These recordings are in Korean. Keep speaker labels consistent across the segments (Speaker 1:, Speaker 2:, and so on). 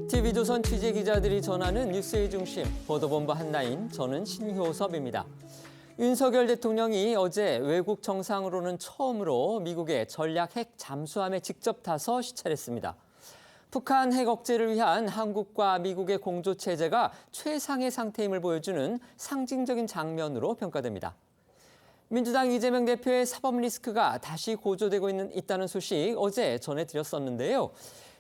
Speaker 1: TV조선 취재기자들이 전하는 뉴스의 중심, 보도본부 한라인, 저는 신효섭입니다. 윤석열 대통령이 어제 외국 정상으로는 처음으로 미국의 전략 핵 잠수함에 직접 타서 시찰했습니다. 북한 핵 억제를 위한 한국과 미국의 공조체제가 최상의 상태임을 보여주는 상징적인 장면으로 평가됩니다. 민주당 이재명 대표의 사법 리스크가 다시 고조되고 있다는 소식 어제 전해드렸었는데요.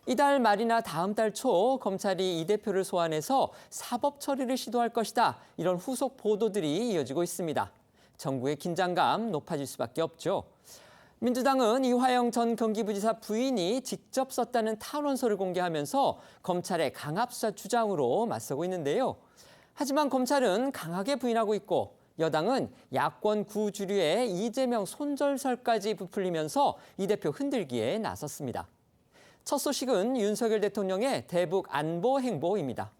Speaker 1: 이달 말이나 다음 달 초 검찰이 이 대표를 소환해서 사법 처리를 시도할 것이다. 이런 후속 보도들이 이어지고 있습니다. 정부의 긴장감 높아질 수밖에 없죠. 민주당은 이화영 전 경기부지사 부인이 직접 썼다는 탄원서를 공개하면서 검찰의 강압 수사 주장으로 맞서고 있는데요. 하지만 검찰은 강하게 부인하고 있고 여당은 야권 구주류의 이재명 손절설까지 부풀리면서 이 대표 흔들기에 나섰습니다. 첫 소식은 윤석열 대통령의 대북 안보 행보입니다.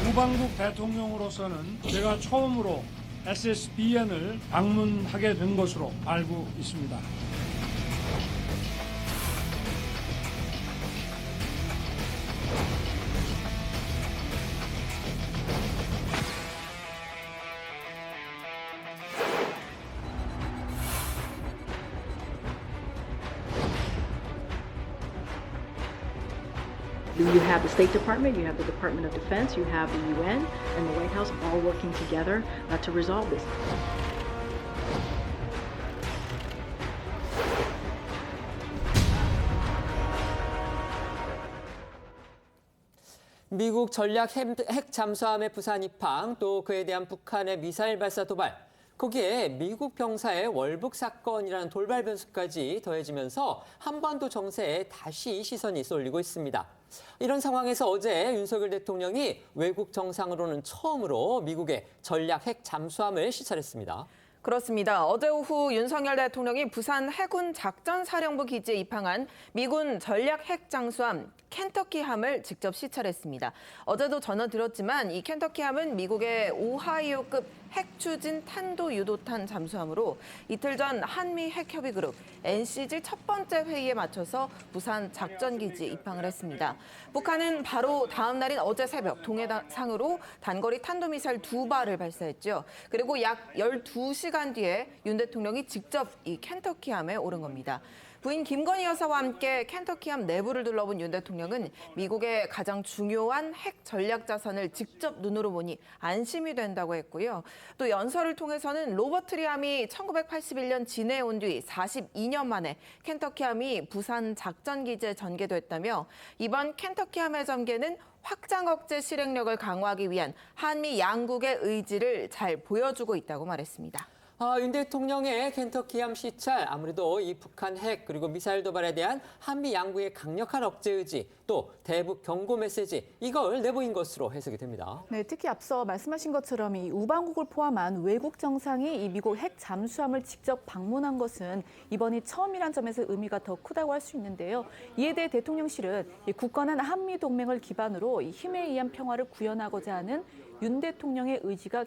Speaker 2: 우방국 대통령으로서는 제가 처음으로 SSBN을 방문하게 된 것으로 알고 있습니다.
Speaker 3: You have the State Department, you have the Department of Defense, you have the UN and the White House all working together to resolve this.
Speaker 1: 미국 전략 핵 잠수함의 부산 입항, 또 그에 대한 북한의 미사일 발사 도발, 거기에 미국 병사의 월북 사건이라는 돌발 변수까지 더해지면서 한반도 정세에 다시 시선이 쏠리고 있습니다. 이런 상황에서 어제 윤석열 대통령이 외국 정상으로는 처음으로 미국의 전략 핵 잠수함을 시찰했습니다.
Speaker 4: 그렇습니다. 어제 오후 윤석열 대통령이 부산 해군 작전사령부 기지에 입항한 미군 전략 핵 잠수함 켄터키함을 직접 시찰했습니다. 어제도 전해드렸지만 이 켄터키함은 미국의 오하이오급 핵추진 탄도 유도탄 잠수함으로 이틀 전 한미 핵협의그룹 NCG 첫 번째 회의에 맞춰서 부산 작전기지에 입항을 했습니다. 북한은 바로 다음 날인 어제 새벽 동해상으로 단거리 탄도미사일 2발을 발사했죠. 그리고 약 12시간 뒤에 윤 대통령이 직접 이 켄터키함에 오른 겁니다. 부인 김건희 여사와 함께 켄터키함 내부를 둘러본 윤 대통령은 미국의 가장 중요한 핵 전략 자산을 직접 눈으로 보니 안심이 된다고 했고요. 또 연설을 통해서는 로버트리함이 1981년 진해에 온 뒤 42년 만에 켄터키함이 부산 작전기지에 전개됐다며 이번 켄터키함의 전개는 확장 억제 실행력을 강화하기 위한 한미 양국의 의지를 잘 보여주고 있다고 말했습니다.
Speaker 1: 윤 대통령의 켄터키함 시찰, 아무래도 이 북한 핵 그리고 미사일 도발에 대한 한미 양국의 강력한 억제 의지, 또 대북 경고 메시지, 이걸 내보인 것으로 해석이 됩니다.
Speaker 5: 네, 특히 앞서 말씀하신 것처럼 이 우방국을 포함한 외국 정상이 이 미국 핵 잠수함을 직접 방문한 것은 이번이 처음이란 점에서 의미가 더 크다고 할 수 있는데요. 이에 대해 대통령실은 이 굳건한 한미 동맹을 기반으로 이 힘에 의한 평화를 구현하고자 하는 윤 대통령의 의지가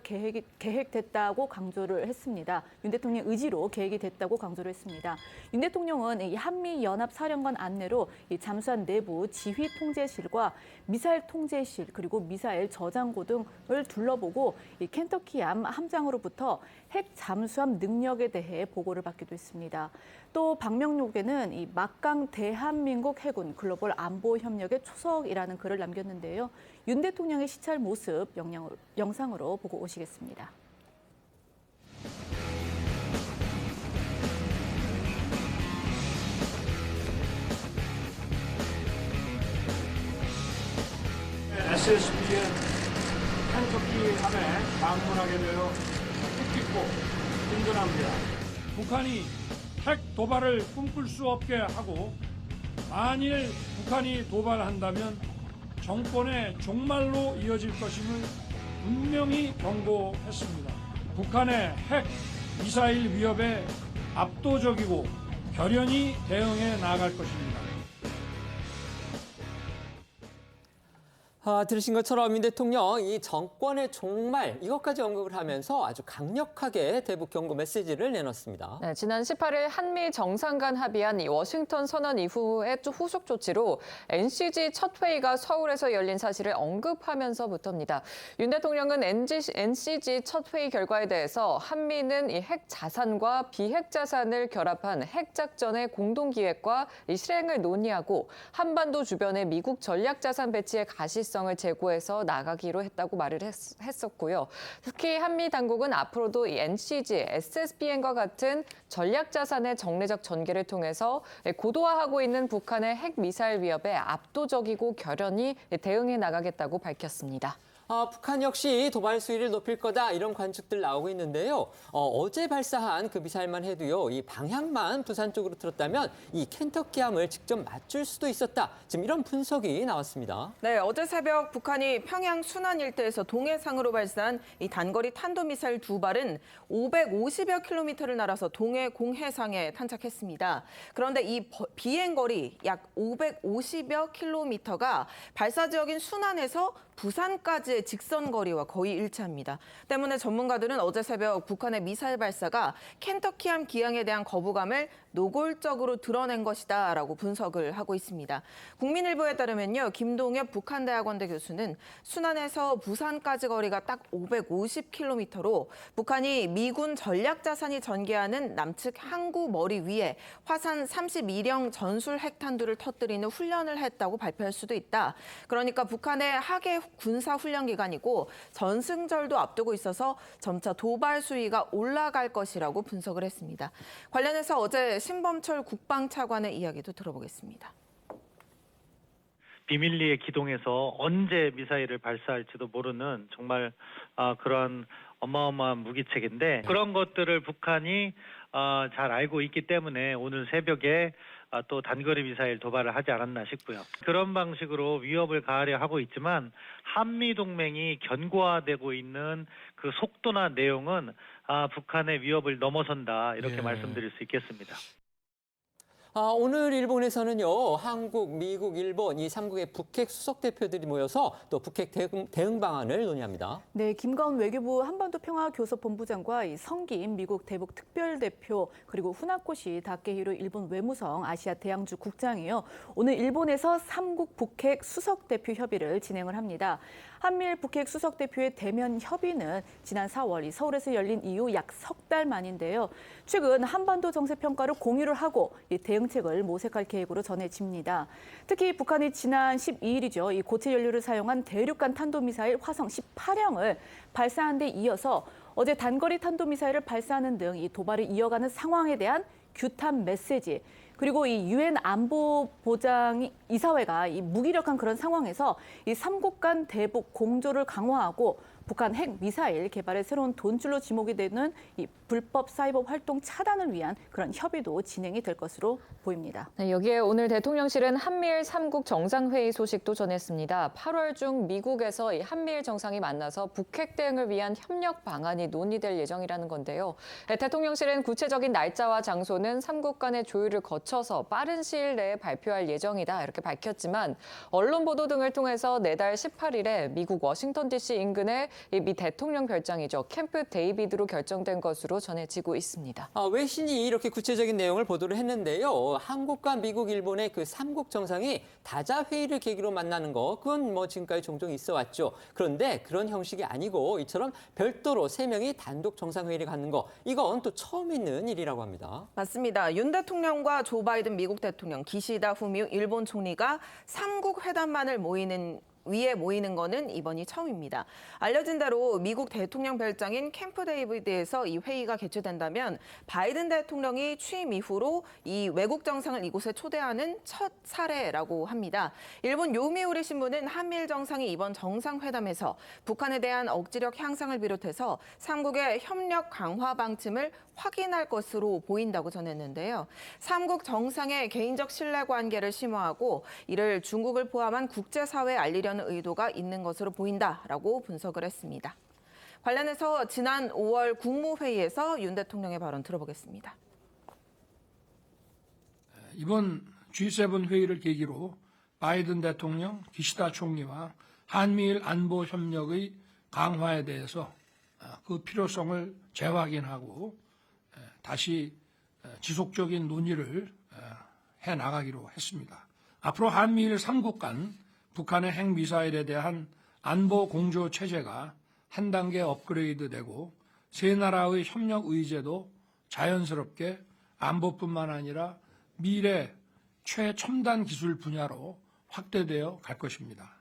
Speaker 5: 계획됐다고 강조를 했습니다. 윤 대통령의 의지로 계획이 됐다고 강조를 했습니다. 윤 대통령은 이 한미연합사령관 안내로 이 잠수함 내부 지휘 통제실과 미사일 통제실 그리고 미사일 저장고 등을 둘러보고 이 켄터키함 함장으로부터 핵 잠수함 능력에 대해 보고를 받기도 했습니다. 또 방명록에는 이 막강 대한민국 해군 글로벌 안보 협력의 초석이라는 글을 남겼는데요. 윤 대통령의 시찰 모습 영상으로 보고 오시겠습니다.
Speaker 2: SSBN 켄터키함에 방문하게 되어 뜻깊고 든든합니다. 북한이 핵 도발을 꿈꿀 수 없게 하고 만일 북한이 도발한다면 정권의 종말로 이어질 것임을 분명히 경고했습니다. 북한의 핵, 미사일 위협에 압도적이고 결연히 대응해 나갈 것입니다.
Speaker 1: 들으신 것처럼 윤 대통령 이 정권의 종말 이것까지 언급을 하면서 아주 강력하게 대북 경고 메시지를 내놨습니다.
Speaker 6: 네, 지난 18일 한미 정상 간 합의한 이 워싱턴 선언 이후의 후속 조치로 NCG 첫 회의가 서울에서 열린 사실을 언급하면서부터입니다. 윤 대통령은 NCG 첫 회의 결과에 대해서 한미는 이 핵 자산과 비핵 자산을 결합한 핵 작전의 공동 기획과 이 실행을 논의하고 한반도 주변의 미국 전략 자산 배치의 가시성을 제고해서 나가기로 했다고 말을 했었고요. 특히 한미 당국은 앞으로도 이 NCG, SSBN과 같은 전략 자산의 정례적 전개를 통해서 고도화하고 있는 북한의 핵 미사일 위협에 압도적이고 결연히 대응해 나가겠다고 밝혔습니다.
Speaker 1: 북한 역시 도발 수위를 높일 거다 이런 관측들 나오고 있는데요. 어제 발사한 그 미사일만 해도요. 이 방향만 부산 쪽으로 틀었다면 이 켄터키함을 직접 맞출 수도 있었다. 지금 이런 분석이 나왔습니다.
Speaker 4: 네, 어제 새벽 북한이 평양 순안 일대에서 동해상으로 발사한 이 단거리 탄도미사일 2발은 550여 킬로미터를 날아서 동해 공해상에 탄착했습니다. 그런데 이 비행거리 약 550여 킬로미터가 발사 지역인 순안에서 부산까지의 직선 거리와 거의 일치합니다. 때문에 전문가들은 어제 새벽 북한의 미사일 발사가 켄터키함 기항에 대한 거부감을 노골적으로 드러낸 것이다라고 분석을 하고 있습니다. 국민일보에 따르면요, 김동엽 북한대학원대 교수는 순안에서 부산까지 거리가 딱 550km로 북한이 미군 전략자산이 전개하는 남측 항구 머리 위에 화산 32령 전술 핵탄두를 터뜨리는 훈련을 했다고 발표할 수도 있다. 그러니까 북한의 하계 군사 훈련 기간이고 전승절도 앞두고 있어서 점차 도발 수위가 올라갈 것이라고 분석을 했습니다. 관련해서 어제 신범철 국방차관의 이야기도 들어보겠습니다.
Speaker 7: 비밀리에 기동해서 언제 미사일을 발사할지도 모르는 정말 그런 어마어마한 무기체계인데 그런 것들을 북한이 잘 알고 있기 때문에 오늘 새벽에 또 단거리 미사일 도발을 하지 않았나 싶고요. 그런 방식으로 위협을 가하려 하고 있지만 한미 동맹이 견고화되고 있는 그 속도나 내용은 북한의 위협을 넘어선다 이렇게 말씀드릴 수 있겠습니다.
Speaker 1: 오늘 일본에서는요, 한국, 미국, 일본 이 3국의 북핵 수석 대표들이 모여서 또 북핵 대응 방안을 논의합니다.
Speaker 5: 네, 김가운 외교부 한반도평화교섭본부장과 이 성김 미국 대북 특별대표 그리고 후나코시 다케히로 일본 외무성 아시아 대양주 국장이요. 오늘 일본에서 3국 북핵 수석 대표 협의를 진행을 합니다. 한미일 북핵 수석 대표의 대면 협의는 지난 4월 이 서울에서 열린 이후 약 석 달 만인데요. 최근 한반도 정세 평가를 공유를 하고 이 대응책을 모색할 계획으로 전해집니다. 특히 북한이 지난 12일이죠. 이 고체 연료를 사용한 대륙간 탄도미사일 화성 18형을 발사한 데 이어서 어제 단거리 탄도미사일을 발사하는 등 이 도발을 이어가는 상황에 대한 규탄 메시지, 그리고 이 유엔 안보보장 이사회가 이 무기력한 그런 상황에서 이 3국 간 대북 공조를 강화하고 북한 핵 미사일 개발의 새로운 돈줄로 지목이 되는 이 불법 사이버 활동 차단을 위한 그런 협의도 진행이 될 것으로 보입니다.
Speaker 6: 네, 여기에 오늘 대통령실은 한미일 3국 정상회의 소식도 전했습니다. 8월 중 미국에서 이 한미일 정상이 만나서 북핵 대응을 위한 협력 방안이 논의될 예정이라는 건데요. 네, 대통령실은 구체적인 날짜와 장소는 3국 간의 조율을 거쳐서 빠른 시일 내에 발표할 예정이다 이렇게 밝혔지만 언론 보도 등을 통해서 내달 18일에 미국 워싱턴 DC 인근의 미 대통령 별장이죠. 캠프 데이비드로 결정된 것으로 전해지고 있습니다.
Speaker 1: 외신이 이렇게 구체적인 내용을 보도를 했는데요. 한국과 미국, 일본의 그 3국 정상이 다자 회의를 계기로 만나는 거, 그건 뭐 지금까지 종종 있어 왔죠. 그런데 그런 형식이 아니고 이처럼 별도로 3명이 단독 정상회의를 갖는 거, 이건 또 처음 있는 일이라고 합니다.
Speaker 4: 맞습니다. 윤 대통령과 조 바이든 미국 대통령, 기시다 후미오 일본 총리가 3국 회담만을 위에 모이는 거는 이번이 처음입니다. 알려진 대로 미국 대통령 별장인 캠프 데이비드에서 이 회의가 개최된다면 바이든 대통령이 취임 이후로 이 외국 정상을 이곳에 초대하는 첫 사례라고 합니다. 일본 요미우리 신문은 한미일 정상이 이번 정상회담에서 북한에 대한 억지력 향상을 비롯해서 3국의 협력 강화 방침을 확인할 것으로 보인다고 전했는데요. 3국 정상의 개인적 신뢰관계를 심화하고 이를 중국을 포함한 국제사회에 알리려는 의도가 있는 것으로 보인다라고 분석을 했습니다. 관련해서 지난 5월 국무회의에서 윤 대통령의 발언 들어보겠습니다.
Speaker 2: 이번 G7 회의를 계기로 바이든 대통령, 기시다 총리와 한미일 안보 협력의 강화에 대해서 그 필요성을 재확인하고 다시 지속적인 논의를 해 나가기로 했습니다. 앞으로 한미일 3국 간 북한의 핵미사일에 대한 안보 공조 체제가 한 단계 업그레이드되고 세 나라의 협력 의제도 자연스럽게 안보뿐만 아니라 미래 최첨단 기술 분야로 확대되어 갈 것입니다.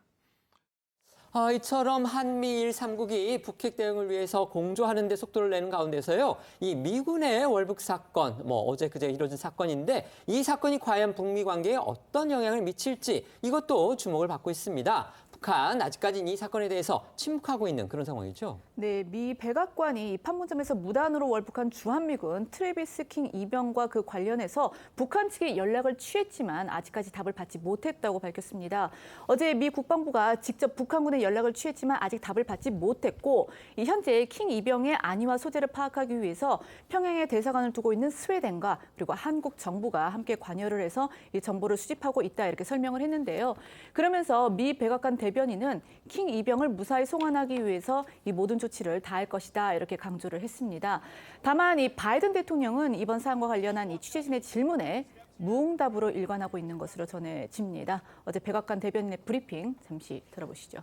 Speaker 1: 이처럼 한미일 3국이 북핵 대응을 위해서 공조하는 데 속도를 내는 가운데서요. 이 미군의 월북 사건, 어제 그제 이뤄진 사건인데 이 사건이 과연 북미 관계에 어떤 영향을 미칠지 이것도 주목을 받고 있습니다. 북한 아직까지는 이 사건에 대해서 침묵하고 있는 그런 상황이죠. 네,
Speaker 5: 미 백악관이 판문점에서 무단으로 월북한 주한미군 트래비스 킹 이병과 그 관련해서 북한 측이 연락을 취했지만 아직까지 답을 받지 못했다고 밝혔습니다. 어제 미 국방부가 직접 북한군에 연락을 취했지만 아직 답을 받지 못했고 현재 킹 이병의 안위와 소재를 파악하기 위해서 평양에 대사관을 두고 있는 스웨덴과 그리고 한국 정부가 함께 관여를 해서 이 정보를 수집하고 있다 이렇게 설명을 했는데요. 그러면서 미 백악관 대변인은 킹 이병을 무사히 송환하기 위해서 이 모든 조치를 다할 것이다 이렇게 강조를 했습니다. 다만 이 바이든 대통령은 이번 사안과 관련한 이 취재진의 질문에 무응답으로 일관하고 있는 것으로 전해집니다. 어제 백악관 대변인의 브리핑 잠시 들어보시죠.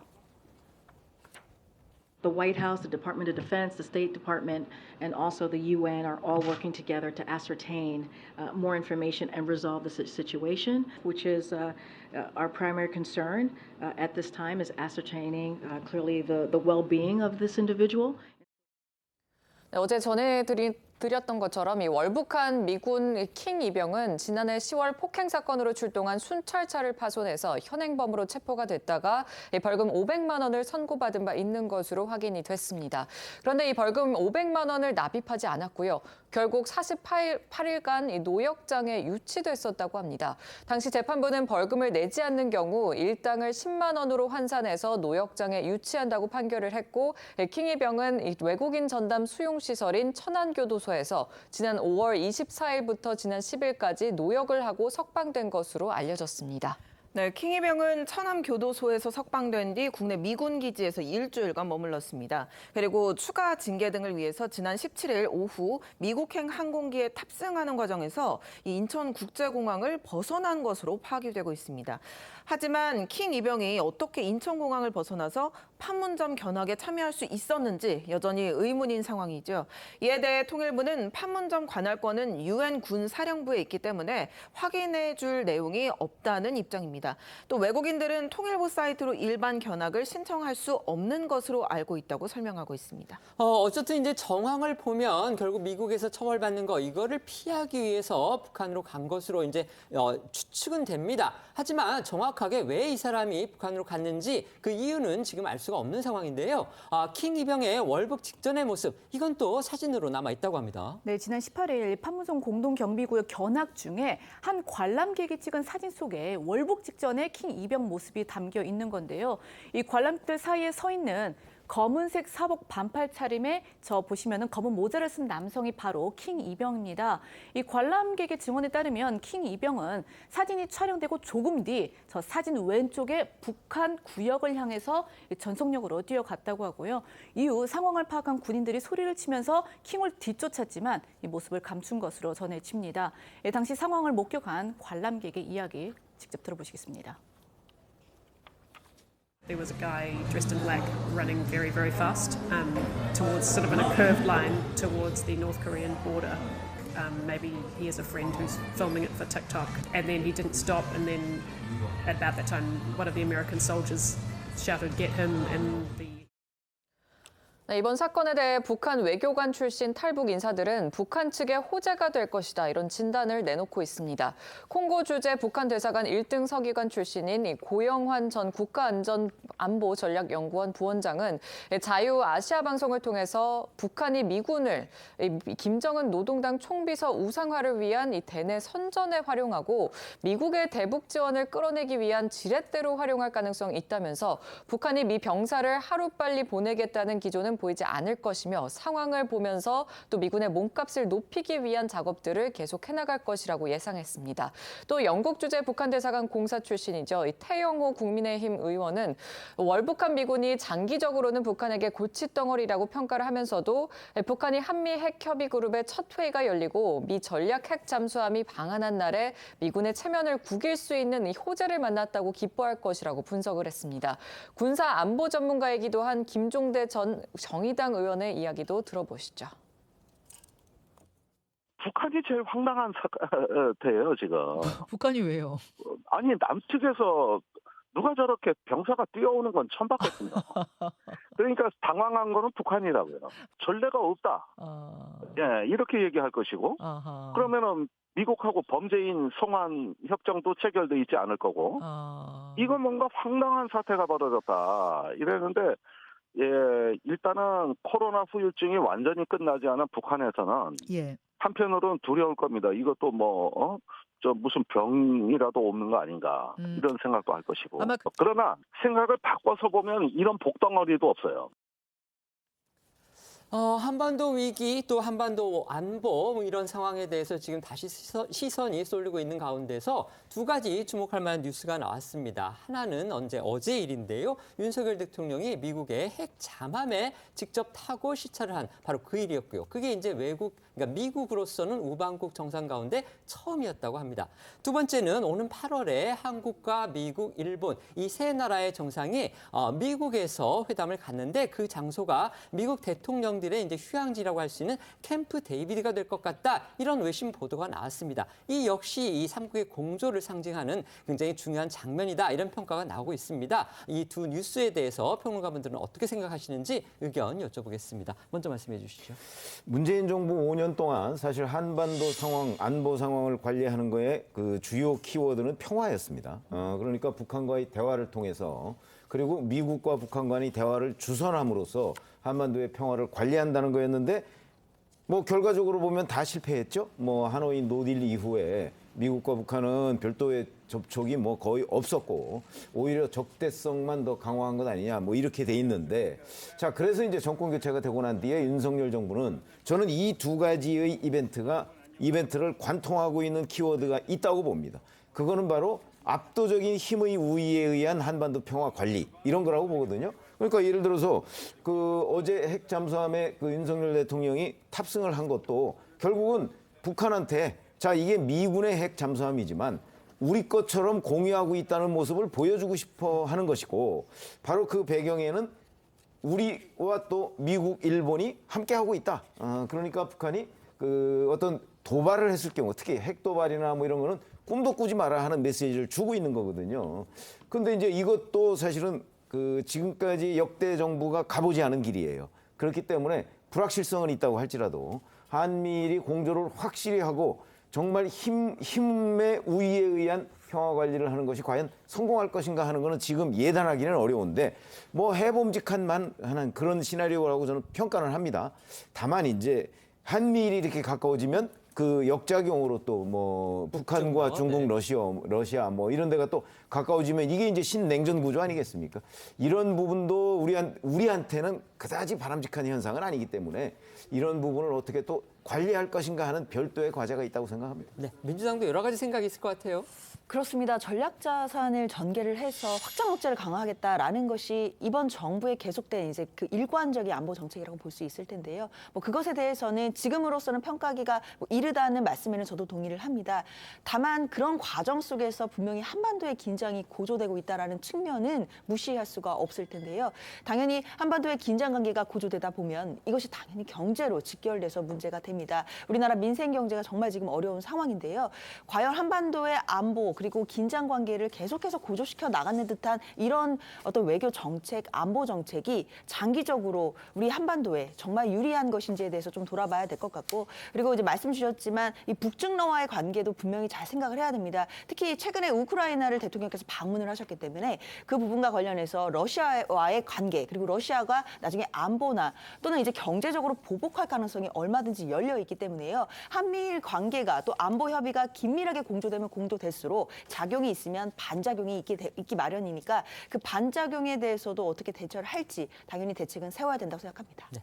Speaker 3: The White House, the Department of Defense, the State Department, and also the UN are all working together to ascertain more information and resolve the situation, which is our primary concern at this time is ascertaining clearly the well-being of this individual.
Speaker 6: 어제 전해드렸던 것처럼 이 월북한 미군 킹 이병은 지난해 10월 폭행 사건으로 출동한 순찰차를 파손해서 현행범으로 체포가 됐다가 벌금 500만 원을 선고받은 바 있는 것으로 확인이 됐습니다. 그런데 이 벌금 500만 원을 납입하지 않았고요. 결국 48일간 노역장에 유치됐었다고 합니다. 당시 재판부는 벌금을 내지 않는 경우 일당을 10만 원으로 환산해서 노역장에 유치한다고 판결을 했고 킹 이병은 외국인 전담 수용시설인 천안교도소에서 지난 5월 24일부터 지난 10일까지 노역을 하고 석방된 것으로 알려졌습니다.
Speaker 4: 네, 킹 이병은 천안교도소에서 석방된 뒤 국내 미군 기지에서 일주일간 머물렀습니다. 그리고 추가 징계 등을 위해서 지난 17일 오후 미국행 항공기에 탑승하는 과정에서 인천국제공항을 벗어난 것으로 파악되고 있습니다. 하지만 킹 이병이 어떻게 인천공항을 벗어나서 판문점 견학에 참여할 수 있었는지 여전히 의문인 상황이죠. 이에 대해 통일부는 판문점 관할권은 UN 군사령부에 있기 때문에 확인해 줄 내용이 없다는 입장입니다. 또 외국인들은 통일부 사이트로 일반 견학을 신청할 수 없는 것으로 알고 있다고 설명하고 있습니다.
Speaker 1: 어쨌든 이제 정황을 보면 결국 미국에서 처벌받는 거 이거를 피하기 위해서 북한으로 간 것으로 이제 추측은 됩니다. 하지만 정확하게 왜 이 사람이 북한으로 갔는지 그 이유는 지금 알 수가 없는 상황인데요. 킹 이병의 월북 직전의 모습 이건 또 사진으로 남아 있다고 합니다.
Speaker 5: 네, 지난 18일 판문점 공동경비구역 견학 중에 한 관람객이 찍은 사진 속에 월북 직전의 킹 이병 모습이 담겨 있는 건데요. 이 관람객들 사이에 서 있는 검은색 사복 반팔 차림에 저 보시면은 검은 모자를 쓴 남성이 바로 킹 이병입니다. 이 관람객의 증언에 따르면 킹 이병은 사진이 촬영되고 조금 뒤 저 사진 왼쪽에 북한 구역을 향해서 전속력으로 뛰어갔다고 하고요. 이후 상황을 파악한 군인들이 소리를 치면서 킹을 뒤쫓았지만 이 모습을 감춘 것으로 전해집니다. 당시 상황을 목격한 관람객의 이야기 직접 들어보시겠습니다.
Speaker 8: There was a guy dressed in black running very, very fast towards sort of in a curved line towards the North Korean border. Maybe he has a friend who's filming it for TikTok. And then he didn't stop, and then at about that time, one of the American soldiers shouted, "Get him!" and the
Speaker 6: 네, 이번 사건에 대해 북한 외교관 출신 탈북 인사들은 북한 측의 호재가 될 것이다 이런 진단을 내놓고 있습니다. 콩고 주재 북한 대사관 1등 서기관 출신인 고영환 전 국가안전보전략연구원 부원장은 자유아시아 방송을 통해서 북한이 미군을 김정은 노동당 총비서 우상화를 위한 이 대내 선전에 활용하고 미국의 대북 지원을 끌어내기 위한 지렛대로 활용할 가능성이 있다면서 북한이 미 병사를 하루빨리 보내겠다는 기조는 모습은 보이지 않을 것이며 상황을 보면서 또 미군의 몸값을 높이기 위한 작업들을 계속 해나갈 것이라고 예상했습니다. 또 영국 주재 북한 대사관 공사 출신이죠. 이 태영호 국민의힘 의원은 월북한 미군이 장기적으로는 북한에게 골칫덩어리라고 평가를 하면서도 북한이 한미 핵 협의 그룹의 첫 회의가 열리고 미 전략 핵 잠수함이 방한한 날에 미군의 체면을 구길 수 있는 이 호재를 만났다고 기뻐할 것이라고 분석을 했습니다. 군사 안보 전문가이기도 한 김종대 전 정의당 의원의 이야기도 들어보시죠.
Speaker 9: 북한이 제일 황당한 사태예요, 지금.
Speaker 10: 북한이 왜요?
Speaker 9: 아니, 남측에서 누가 저렇게 병사가 뛰어오는 건 처음 봤거든요. 그러니까 당황한 거는 북한이라고요. 전례가 없다. 예, 이렇게 얘기할 것이고. 그러면은 미국하고 범죄인 송환 협정도 체결돼 있지 않을 거고. 이거 뭔가 황당한 사태가 벌어졌다. 이랬는데, 예, 일단은 코로나 후유증이 완전히 끝나지 않은 북한에서는
Speaker 10: 예.
Speaker 9: 한편으로는 두려울 겁니다. 이것도 무슨 병이라도 없는 거 아닌가 이런 생각도 할 것이고. 그러나 생각을 바꿔서 보면 이런 복덩어리도 없어요.
Speaker 1: 한반도 위기 또 한반도 안보 뭐 이런 상황에 대해서 지금 다시 시선이 쏠리고 있는 가운데서 두 가지 주목할 만한 뉴스가 나왔습니다. 하나는 어제 일인데요. 윤석열 대통령이 미국의 핵 잠함에 직접 타고 시찰을 한 바로 그 일이었고요. 그게 이제 그러니까 미국으로서는 우방국 정상 가운데 처음이었다고 합니다. 두 번째는 오는 8월에 한국과 미국, 일본 이 세 나라의 정상이 미국에서 회담을 갔는데 그 장소가 미국 대통령들의 이제 휴양지라고 할 수 있는 캠프 데이비드가 될 것 같다. 이런 외신 보도가 나왔습니다. 이 역시 이 삼국의 공조를 상징하는 굉장히 중요한 장면이다. 이런 평가가 나오고 있습니다. 이 두 뉴스에 대해서 평론가분들은 어떻게 생각하시는지 의견 여쭤보겠습니다. 먼저 말씀해 주시죠.
Speaker 11: 문재인 정부 5년 동안 사실 한반도 상황, 안보 상황을 관리하는 거에 그 주요 키워드는 평화였습니다. 그러니까 북한과의 대화를 통해서 그리고 미국과 북한 간의 대화를 주선함으로써 한반도의 평화를 관리한다는 거였는데 결과적으로 보면 다 실패했죠. 하노이 노딜 이후에 미국과 북한은 별도의 접촉이 거의 없었고 오히려 적대성만 더 강화한 것 아니냐 이렇게 돼 있는데 자 그래서 이제 정권 교체가 되고 난 뒤에 윤석열 정부는 저는 이 두 가지의 이벤트를 관통하고 있는 키워드가 있다고 봅니다. 그거는 바로 압도적인 힘의 우위에 의한 한반도 평화 관리 이런 거라고 보거든요. 그러니까 예를 들어서 어제 핵 잠수함에 윤석열 대통령이 탑승을 한 것도 결국은 북한한테 자 이게 미군의 핵 잠수함이지만 우리 것처럼 공유하고 있다는 모습을 보여주고 싶어 하는 것이고 바로 그 배경에는 우리와 또 미국, 일본이 함께하고 있다. 그러니까 북한이 어떤 도발을 했을 경우 특히 핵 도발이나 이런 거는 꿈도 꾸지 마라 하는 메시지를 주고 있는 거거든요. 근데 이제 이것도 사실은 지금까지 역대 정부가 가보지 않은 길이에요. 그렇기 때문에 불확실성은 있다고 할지라도 한미일이 공조를 확실히 하고 정말 힘의 우위에 의한 평화 관리를 하는 것이 과연 성공할 것인가 하는 것은 지금 예단하기는 어려운데 해봄직한 하는 그런 시나리오라고 저는 평가를 합니다. 다만 이제 한미일이 이렇게 가까워지면 그 역작용으로 또 북한과 중국, 네. 러시아 이런 데가 또 가까워지면 이게 이제 신냉전 구조 아니겠습니까? 이런 부분도 우리한테는 그다지 바람직한 현상은 아니기 때문에 이런 부분을 어떻게 또 관리할 것인가 하는 별도의 과제가 있다고 생각합니다.
Speaker 1: 네, 민주당도 여러 가지 생각이 있을 것 같아요.
Speaker 12: 그렇습니다. 전략자산을 전개를 해서 확장 억제를 강화하겠다라는 것이 이번 정부의 계속된 이제 그 일관적인 안보 정책이라고 볼 수 있을 텐데요. 그것에 대해서는 지금으로서는 평가하기가 이르다는 말씀에는 저도 동의를 합니다. 다만 그런 과정 속에서 분명히 한반도의 긴장이 고조되고 있다라는 측면은 무시할 수가 없을 텐데요. 당연히 한반도의 긴장 관계가 고조되다 보면 이것이 당연히 경제로 직결돼서 문제가 됩니다. 우리나라 민생 경제가 정말 지금 어려운 상황인데요. 과연 한반도의 안보 그리고 긴장 관계를 계속해서 고조시켜 나가는 듯한 이런 어떤 외교 정책, 안보 정책이 장기적으로 우리 한반도에 정말 유리한 것인지에 대해서 좀 돌아봐야 될 것 같고 그리고 이제 말씀 주셨지만 말씀드렸지만 이 북중러와의 관계도 분명히 잘 생각을 해야 됩니다. 특히 최근에 우크라이나를 대통령께서 방문을 하셨기 때문에 그 부분과 관련해서 러시아와의 관계 그리고 러시아가 나중에 안보나 또는 이제 경제적으로 보복할 가능성이 얼마든지 열려 있기 때문에요. 한미일 관계가 또 안보 협의가 긴밀하게 공조되면 공조될수록 작용이 있으면 반작용이 있기 마련이니까 그 반작용에 대해서도 어떻게 대처를 할지 당연히 대책은 세워야 된다고 생각합니다.
Speaker 1: 네.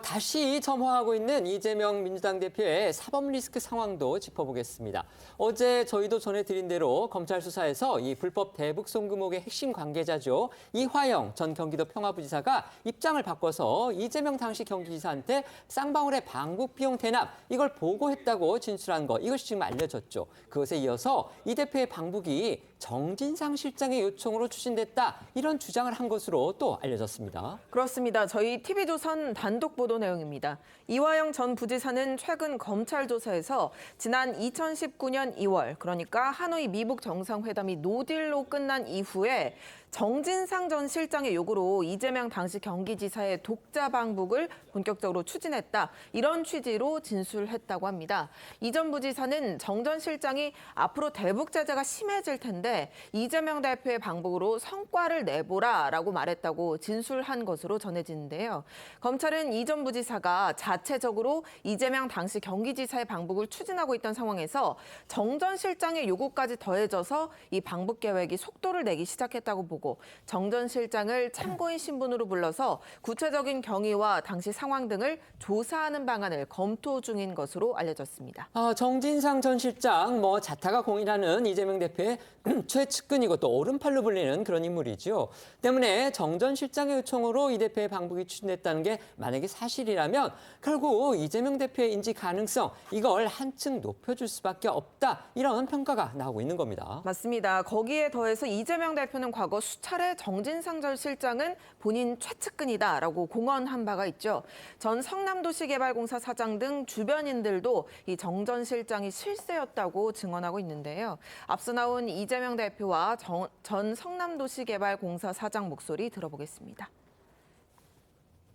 Speaker 1: 다시 점화하고 있는 이재명 민주당 대표의 사법 리스크 상황도 짚어보겠습니다. 어제 저희도 전해드린 대로 검찰 수사에서 이 불법 대북 송금 의혹의 핵심 관계자죠. 이화영 전 경기도 평화부지사가 입장을 바꿔서 이재명 당시 경기지사한테 쌍방울의 방북 비용 대납 이걸 보고했다고 진술한 거 이것이 지금 알려졌죠. 그것에 이어서 이 대표의 방북이 정진상 실장의 요청으로 추진됐다 이런 주장을 한 것으로 또 알려졌습니다.
Speaker 4: 그렇습니다. 저희 TV조선 단독 보도 내용입니다. 이화영 전 부지사는 최근 검찰 조사에서 지난 2019년 2월 그러니까 하노이 미북 정상회담이 노딜로 끝난 이후에 정진상 전 실장의 요구로 이재명 당시 경기지사의 독자 방북을 본격적으로 추진했다. 이런 취지로 진술했다고 합니다. 이 전 부지사는 정 전 실장이 앞으로 대북 제재가 심해질 텐데 이재명 대표의 방북으로 성과를 내보라라고 말했다고 진술한 것으로 전해지는데요. 검찰은 이 전 부지사가 자체적으로 이재명 당시 경기지사의 방북을 추진하고 있던 상황에서 정 전 실장의 요구까지 더해져서 이 방북 계획이 속도를 내기 시작했다고 보고 정 전 실장을 참고인 신분으로 불러서 구체적인 경위와 당시 상황 등을 조사하는 방안을 검토 중인 것으로 알려졌습니다.
Speaker 1: 정진상 전 실장 자타가 공인하는 이재명 대표의 최측근이고 또 오른팔로 불리는 그런 인물이죠. 때문에 정 전 실장의 요청으로 이 대표의 방북이 추진됐다는 게 만약에 사실이라면 결국 이재명 대표의 인지 가능성 이걸 한층 높여줄 수밖에 없다 이런 평가가 나오고 있는 겁니다.
Speaker 4: 맞습니다. 거기에 더해서 이재명 대표는 과거 수차례 정진상 전 실장은 본인 최측근이다라고 공언한 바가 있죠. 전 성남도시개발공사 사장 등 주변인들도 이 정 전 실장이 실세였다고 증언하고 있는데요. 앞서 나온 이재명 대표와 전 성남도시개발공사 사장 목소리 들어보겠습니다.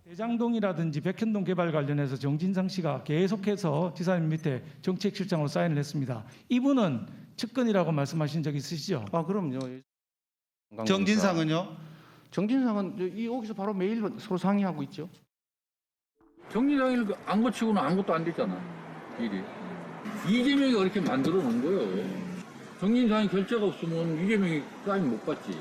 Speaker 10: 대장동이라든지 백현동 개발 관련해서 정진상 씨가 계속해서 지사님 밑에 정책실장으로 사인을 했습니다. 이분은 측근이라고 말씀하신 적 있으시죠?
Speaker 13: 그럼요. 정진상은요? 정진상은 여기서 바로 매일 서로 상의하고 있죠.
Speaker 14: 정진상이 안 거치고는 아무것도 안 됐잖아. 일이. 이재명이 그렇게 만들어 놓은 거예요. 정진상이 결재가 없으면 이재명이 사인 못 받지.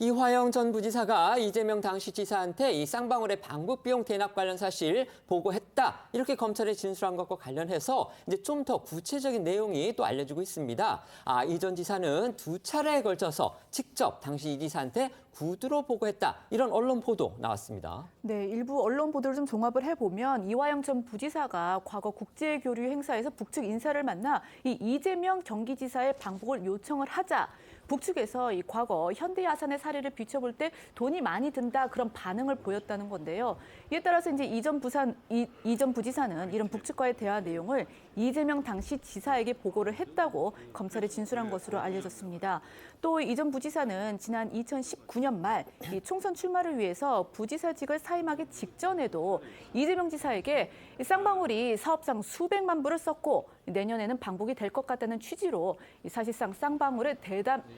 Speaker 1: 이화영 전 부지사가 이재명 당시 지사한테 이 쌍방울의 방북 비용 대납 관련 사실 보고했다. 이렇게 검찰에 진술한 것과 관련해서 이제 좀 더 구체적인 내용이 또 알려지고 있습니다. 이 전 지사는 두 차례에 걸쳐서 직접 당시 이 지사한테 구두로 보고했다. 이런 언론 보도 나왔습니다.
Speaker 5: 네, 일부 언론 보도를 좀 종합을 해보면 이화영 전 부지사가 과거 국제교류 행사에서 북측 인사를 만나 이 이재명 경기지사의 방북을 요청을 하자 북측에서 이 과거 현대야산의 사례를 비춰볼 때 돈이 많이 든다 그런 반응을 보였다는 건데요. 이에 따라서 이제 이 전 부지사는 이런 북측과의 대화 내용을 이재명 당시 지사에게 보고를 했다고 검찰에 진술한 것으로 알려졌습니다. 또 이 전 부지사는 지난 2019년 말 이 총선 출마를 위해서 부지사직을 사임하기 직전에도 이재명 지사에게 쌍방울이 사업상 수백만 불을 썼고 내년에는 방북이 될 것 같다는 취지로 사실상 쌍방울의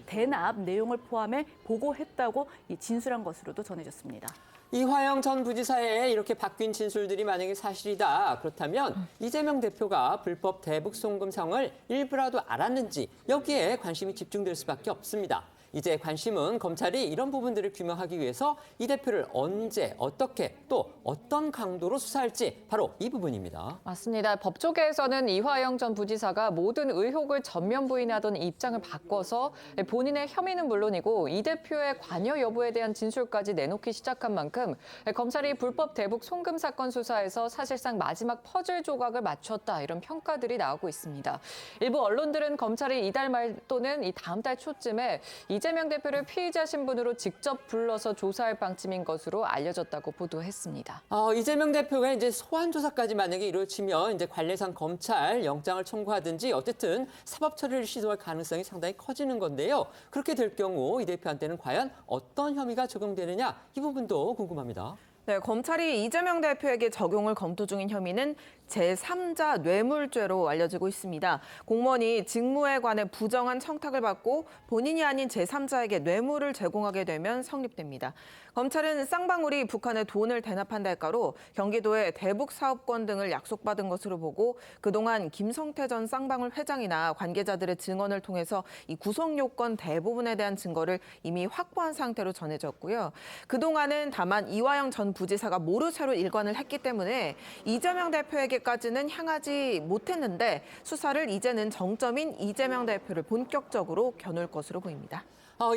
Speaker 5: 대납 내용을 포함해 보고했다고 진술한 것으로도 전해졌습니다.
Speaker 1: 이화영 전 부지사의 이렇게 바뀐 진술들이 만약에 사실이다. 그렇다면 이재명 대표가 불법 대북 송금 상황을 일부라도 알았는지 여기에 관심이 집중될 수밖에 없습니다. 이제 관심은 검찰이 이런 부분들을 규명하기 위해서 이 대표를 언제, 어떻게, 또 어떤 강도로 수사할지 바로 이 부분입니다.
Speaker 6: 맞습니다. 법조계에서는 이화영 전 부지사가 모든 의혹을 전면 부인하던 입장을 바꿔서 본인의 혐의는 물론이고 이 대표의 관여 여부에 대한 진술까지 내놓기 시작한 만큼 검찰이 불법 대북 송금 사건 수사에서 사실상 마지막 퍼즐 조각을 맞췄다 이런 평가들이 나오고 있습니다. 일부 언론들은 검찰이 이달 말 또는 이 다음 달 초쯤에 이재명 대표를 피의자 신분으로 직접 불러서 조사할 방침인 것으로 알려졌다고 보도했습니다.
Speaker 1: 이재명 대표가 이제 소환 조사까지 만약에 이루어지면 이제 관례상 검찰 영장을 청구하든지 어쨌든 사법 처리를 시도할 가능성이 상당히 커지는 건데요. 그렇게 될 경우 이 대표한테는 과연 어떤 혐의가 적용되느냐 이 부분도 궁금합니다.
Speaker 4: 네, 검찰이 이재명 대표에게 적용을 검토 중인 혐의는 제3자 뇌물죄로 알려지고 있습니다. 공무원이 직무에 관해 부정한 청탁을 받고 본인이 아닌 제3자에게 뇌물을 제공하게 되면 성립됩니다. 검찰은 쌍방울이 북한에 돈을 대납한 대가로 경기도의 대북 사업권 등을 약속받은 것으로 보고 그동안 김성태 전 쌍방울 회장이나 관계자들의 증언을 통해서 이 구속 요건 대부분에 대한 증거를 이미 확보한 상태로 전해졌고요. 그동안은 다만 이화영 전 부지사가 모르쇠로 일관을 했기 때문에 이재명 대표에게까지는 향하지 못했는데 수사를 이제는 정점인 이재명 대표를 본격적으로 겨눌 것으로 보입니다.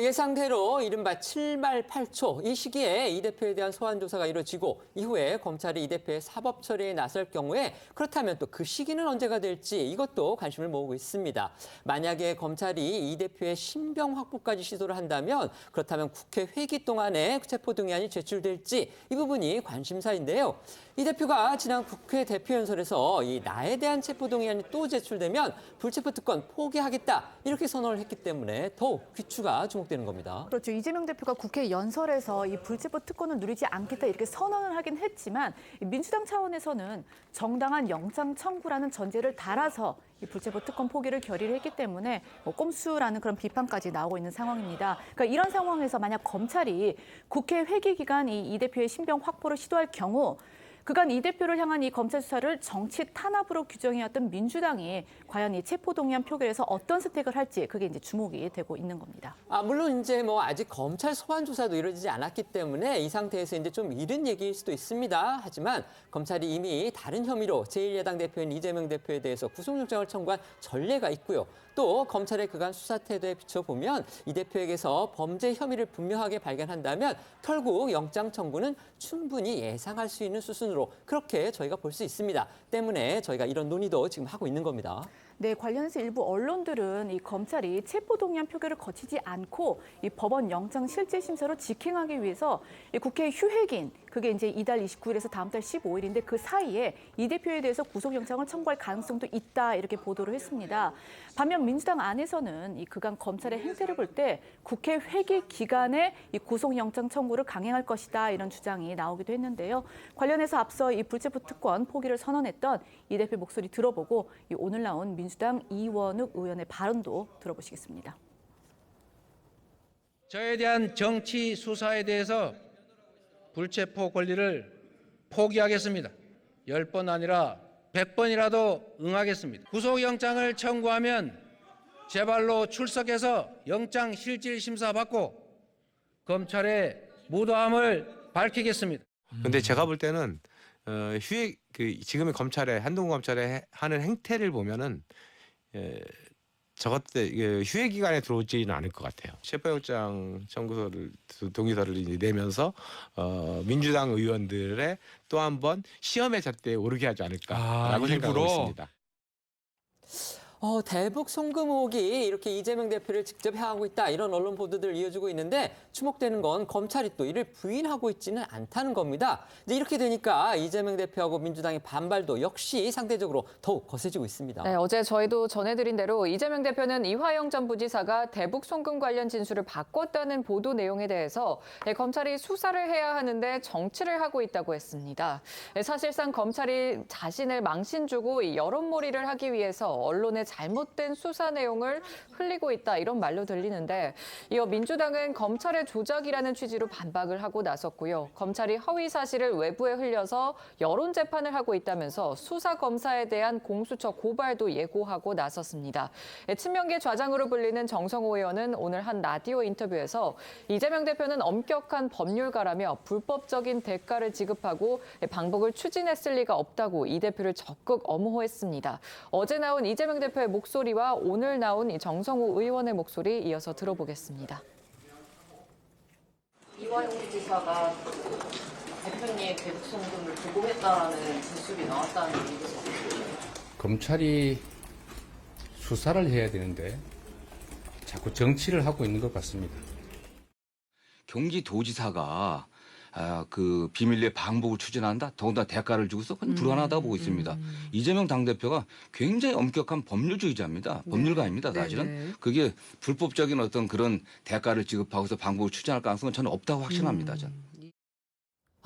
Speaker 1: 예상대로 이른바 7말 8초 이 시기에 이 대표에 대한 소환 조사가 이루어지고 이후에 검찰이 이 대표의 사법 처리에 나설 경우에 그렇다면 또 그 시기는 언제가 될지 이것도 관심을 모으고 있습니다. 만약에 검찰이 이 대표의 신병 확보까지 시도를 한다면 그렇다면 국회 회기 동안에 체포동의안이 제출될지 이 부분이 관심사인데요. 이 대표가 지난 국회 대표연설에서 이 나에 대한 체포동의안이 또 제출되면 불체포 특권 포기하겠다 이렇게 선언을 했기 때문에 더욱 귀추가 주목되는 겁니다.
Speaker 5: 그렇죠. 이재명 대표가 국회 연설에서 이 불체포 특권을 누리지 않겠다 이렇게 선언을 하긴 했지만 민주당 차원에서는 정당한 영장 청구라는 전제를 달아서 이 불체포 특권 포기를 결의를 했기 때문에 꼼수라는 그런 비판까지 나오고 있는 상황입니다. 그러니까 이런 상황에서 만약 검찰이 국회 회기 기간 이 대표의 신병 확보를 시도할 경우 그간 이 대표를 향한 이 검찰 수사를 정치 탄압으로 규정해왔던 민주당이 과연 이 체포동의안 표결에서 어떤 스택을 할지 그게 이제 주목이 되고 있는 겁니다.
Speaker 1: 물론 이제 아직 검찰 소환 조사도 이루어지지 않았기 때문에 이 상태에서 이제 좀 이른 얘기일 수도 있습니다. 하지만 검찰이 이미 다른 혐의로 제1야당 대표인 이재명 대표에 대해서 구속영장을 청구한 전례가 있고요. 또 검찰의 그간 수사 태도에 비춰보면 이 대표에게서 범죄 혐의를 분명하게 발견한다면 결국 영장 청구는 충분히 예상할 수 있는 수순으로 그렇게 저희가 볼 수 있습니다. 때문에 저희가 이런 논의도 지금 하고 있는 겁니다.
Speaker 5: 네, 관련해서 일부 언론들은 이 검찰이 체포동의안 표결을 거치지 않고 이 법원 영장 실질 심사로 직행하기 위해서 이 국회 휴회기인 그게 이제 이달 29일에서 다음 달 15일인데 그 사이에 이 대표에 대해서 구속영장을 청구할 가능성도 있다 이렇게 보도를 했습니다. 반면 민주당 안에서는 이 그간 검찰의 행태를 볼 때 국회 회기 기간에 이 구속영장 청구를 강행할 것이다 이런 주장이 나오기도 했는데요. 관련해서 앞서 이 불체포 특권 포기를 선언했던 이 대표 목소리 들어보고 이 오늘 나온 민주당 이원욱 의원의 발언도 들어보시겠습니다.
Speaker 15: 저에 대한 정치 수사에 대해서 불체포 권리를 포기하겠습니다. 10번 아니라 100번이라도 응하겠습니다. 구속영장을 청구하면 제 발로 출석해서 영장 실질 심사 받고 검찰의 무도함을 밝히겠습니다.
Speaker 16: 근데 제가 볼 때는 지금의 검찰의 한동훈 검찰의 하는 행태를 보면은 저것들 휴회 기간에 들어오지는 않을 것 같아요. 체포영장 청구서를 동의서를 이제 내면서 민주당 의원들의 또 한 번 시험의 잣대에 오르게 하지 않을까라고 생각하고 있습니다.
Speaker 1: 대북 송금 의혹이 이렇게 이재명 대표를 직접 향하고 있다 이런 언론 보도들 이어지고 있는데 주목되는 건 검찰이 또 이를 부인하고 있지는 않다는 겁니다. 이제 이렇게 되니까 이재명 대표하고 민주당의 반발도 역시 상대적으로 더욱 거세지고 있습니다.
Speaker 6: 네, 어제 저희도 전해드린 대로 이재명 대표는 이화영 전 부지사가 대북 송금 관련 진술을 바꿨다는 보도 내용에 대해서 검찰이 수사를 해야 하는데 정치를 하고 있다고 했습니다. 사실상 검찰이 자신을 망신 주고 여론몰이를 하기 위해서 언론에 잘못된 수사 내용을 흘리고 있다 이런 말로 들리는데 이어 민주당은 검찰의 조작이라는 취지로 반박을 하고 나섰고요. 검찰이 허위 사실을 외부에 흘려서 여론 재판을 하고 있다면서 수사 검사에 대한 공수처 고발도 예고하고 나섰습니다. 친명계 좌장으로 불리는 정성호 의원은 오늘 한 라디오 인터뷰에서 이재명 대표는 엄격한 법률가라며 불법적인 대가를 지급하고 방법을 추진했을 리가 없다고 이 대표를 적극 엄호했습니다. 어제 나온 이재명 대표의 목소리와 오늘 나온 이 정성호 의원의 목소리 이어서 들어보겠습니다.
Speaker 17: 이화영 부지사가 대표님의 대북 송금을 보고했다라는 진술이 나왔다는 얘기죠.
Speaker 18: 검찰이 수사를 해야 되는데 자꾸 정치를 하고 있는 것 같습니다.
Speaker 19: 경기도지사가 그 비밀리에 방북을 추진한다. 더군다나 대가를 주고서 그건 불가능하다고 보고 있습니다. 이재명 당대표가 굉장히 엄격한 법률주의자입니다. 법률가입니다. 사실은.
Speaker 20: 네네.
Speaker 19: 그게 불법적인 어떤 그런 대가를 지급하고서 방북을 추진할 가능성은 저는 없다고 확신합니다. 저는.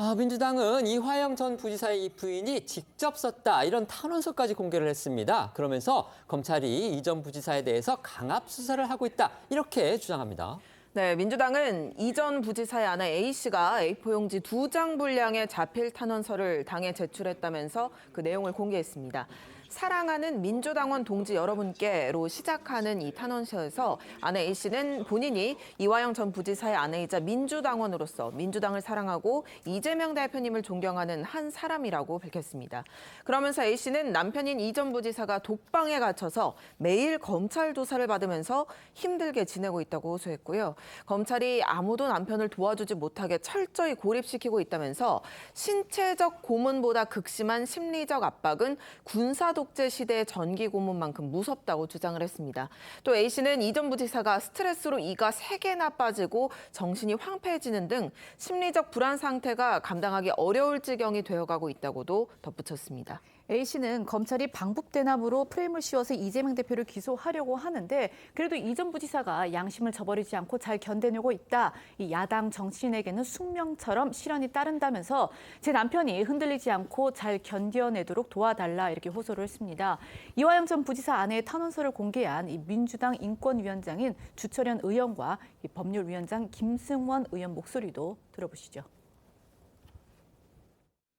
Speaker 1: 민주당은 이화영 전 부지사의 이 부인이 직접 썼다 이런 탄원서까지 공개를 했습니다. 그러면서 검찰이 이 전 부지사에 대해서 강압 수사를 하고 있다 이렇게 주장합니다.
Speaker 4: 네, 민주당은 이 전 부지사의 아내 A씨가 A4 용지 2장 분량의 자필 탄원서를 당에 제출했다면서 그 내용을 공개했습니다. 사랑하는 민주당원 동지 여러분께로 시작하는 이 탄원서에서 아내 A씨는 본인이 이화영 전 부지사의 아내이자 민주당원으로서 민주당을 사랑하고 이재명 대표님을 존경하는 한 사람이라고 밝혔습니다. 그러면서 A씨는 남편인 이 전 부지사가 독방에 갇혀서 매일 검찰 조사를 받으면서 힘들게 지내고 있다고 호소했고요. 검찰이 아무도 남편을 도와주지 못하게 철저히 고립시키고 있다면서 신체적 고문보다 극심한 심리적 압박은 군사 독재 시대의 전기 고문만큼 무섭다고 주장을 했습니다. 또 A씨는 이 전 부지사가 스트레스로 이가 3개나 빠지고 정신이 황폐해지는 등 심리적 불안 상태가 감당하기 어려울 지경이 되어가고 있다고도 덧붙였습니다.
Speaker 5: A씨는 검찰이 방북 대납으로 프레임을 씌워서 이재명 대표를 기소하려고 하는데 그래도 이 전 부지사가 양심을 저버리지 않고 잘 견뎌내고 있다. 이 야당 정치인에게는 숙명처럼 실현이 따른다면서 제 남편이 흔들리지 않고 잘 견뎌내도록 도와달라 이렇게 호소를 했습니다. 이화영 전 부지사 아내의 탄원서를 공개한 이 민주당 인권위원장인 주철현 의원과 이 법률위원장 김승원 의원 목소리도 들어보시죠.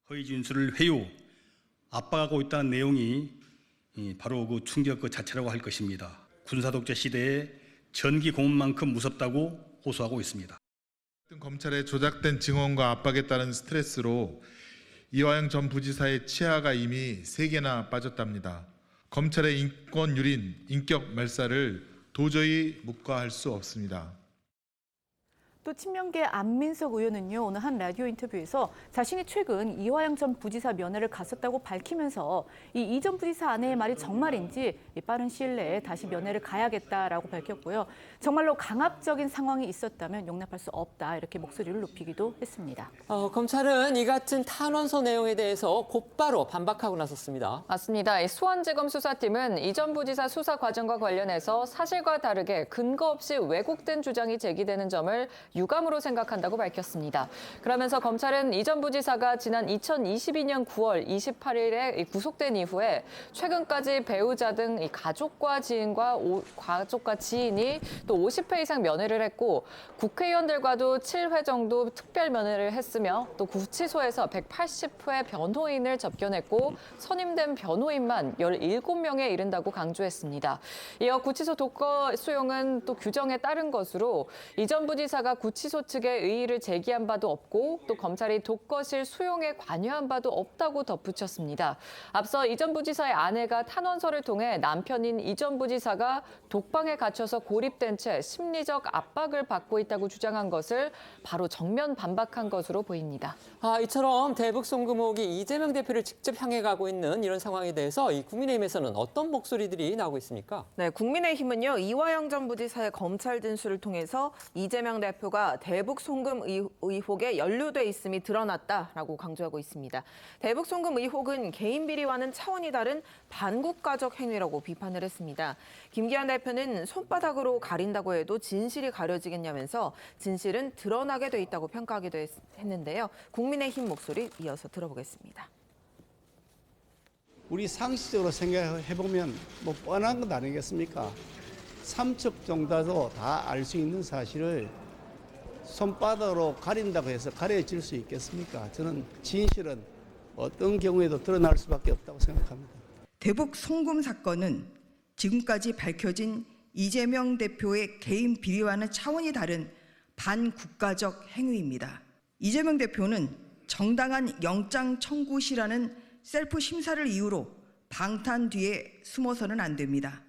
Speaker 20: 허위 진술을 회유, 압박하고 있다는 내용이 바로 그 충격 그 자체라고 할 것입니다. 군사독재 시대에 전기 고문만큼 무섭다고 호소하고 있습니다.
Speaker 21: 검찰의 조작된 증언과 압박에 따른 스트레스로 이화영 전 부지사의 치아가 이미 3개나 빠졌답니다. 검찰의 인권 유린, 인격 말살을 도저히 묵과할 수 없습니다.
Speaker 5: 또 친명계 안민석 의원은요, 오늘 한 라디오 인터뷰에서 자신이 최근 이화영 전 부지사 면회를 갔었다고 밝히면서 이 전 부지사 아내의 말이 정말인지 빠른 시일 내에 다시 면회를 가야겠다라고 밝혔고요. 정말로 강압적인 상황이 있었다면 용납할 수 없다 이렇게 목소리를 높이기도 했습니다.
Speaker 1: 검찰은 이 같은 탄원서 내용에 대해서 곧바로 반박하고 나섰습니다.
Speaker 6: 맞습니다. 수원지검 수사팀은 이 전 부지사 수사 과정과 관련해서 사실과 다르게 근거 없이 왜곡된 주장이 제기되는 점을 유감으로 생각한다고 밝혔습니다. 그러면서 검찰은 이 전 부지사가 지난 2022년 9월 28일에 구속된 이후에 최근까지 배우자 등 가족과 지인이 또 50회 이상 면회를 했고 국회의원들과도 7회 정도 특별 면회를 했으며 또 구치소에서 180회 변호인을 접견했고 선임된 변호인만 17명에 이른다고 강조했습니다. 이어 구치소 독거 수용은 또 규정에 따른 것으로 이 전 부지사가 구치소 측에 의의를 제기한 바도 없고 또 검찰이 독거실 수용에 관여한 바도 없다고 덧붙였습니다. 앞서 이 전 부지사의 아내가 탄원서를 통해 남편인 이 전 부지사가 독방에 갇혀서 고립된 채 심리적 압박을 받고 있다고 주장한 것을 바로 정면 반박한 것으로 보입니다.
Speaker 1: 이처럼 대북 송금 의혹이 이재명 대표를 직접 향해 가고 있는 이런 상황에 대해서 이 국민의힘에서는 어떤 목소리들이 나오고 있습니까?
Speaker 4: 네, 국민의힘은요, 이화영 전 부지사의 검찰 진술을 통해서 이재명 대표가 대북 송금 의혹에 연루돼 있음이 드러났다라고 강조하고 있습니다. 대북 송금 의혹은 개인 비리와는 차원이 다른 반국가적 행위라고 비판을 했습니다. 김기현 대표는 손바닥으로 가린다고 해도 진실이 가려지겠냐면서 진실은 드러나게 돼 있다고 평가하기도 했는데요. 국민의힘 목소리 이어서 들어보겠습니다.
Speaker 22: 우리 상식적으로 생각해보면 뭐 뻔한 것 아니겠습니까? 삼척정다도 다 알 수 있는 사실을 손바닥으로 가린다고 해서 가려질 수 있겠습니까? 저는 진실은 어떤 경우에도 드러날 수밖에 없다고 생각합니다.
Speaker 23: 대북 송금 사건은 지금까지 밝혀진 이재명 대표의 개인 비리와는 차원이 다른 반국가적 행위입니다. 이재명 대표는 정당한 영장 청구 시라는 셀프 심사를 이유로 방탄 뒤에 숨어서는 안 됩니다.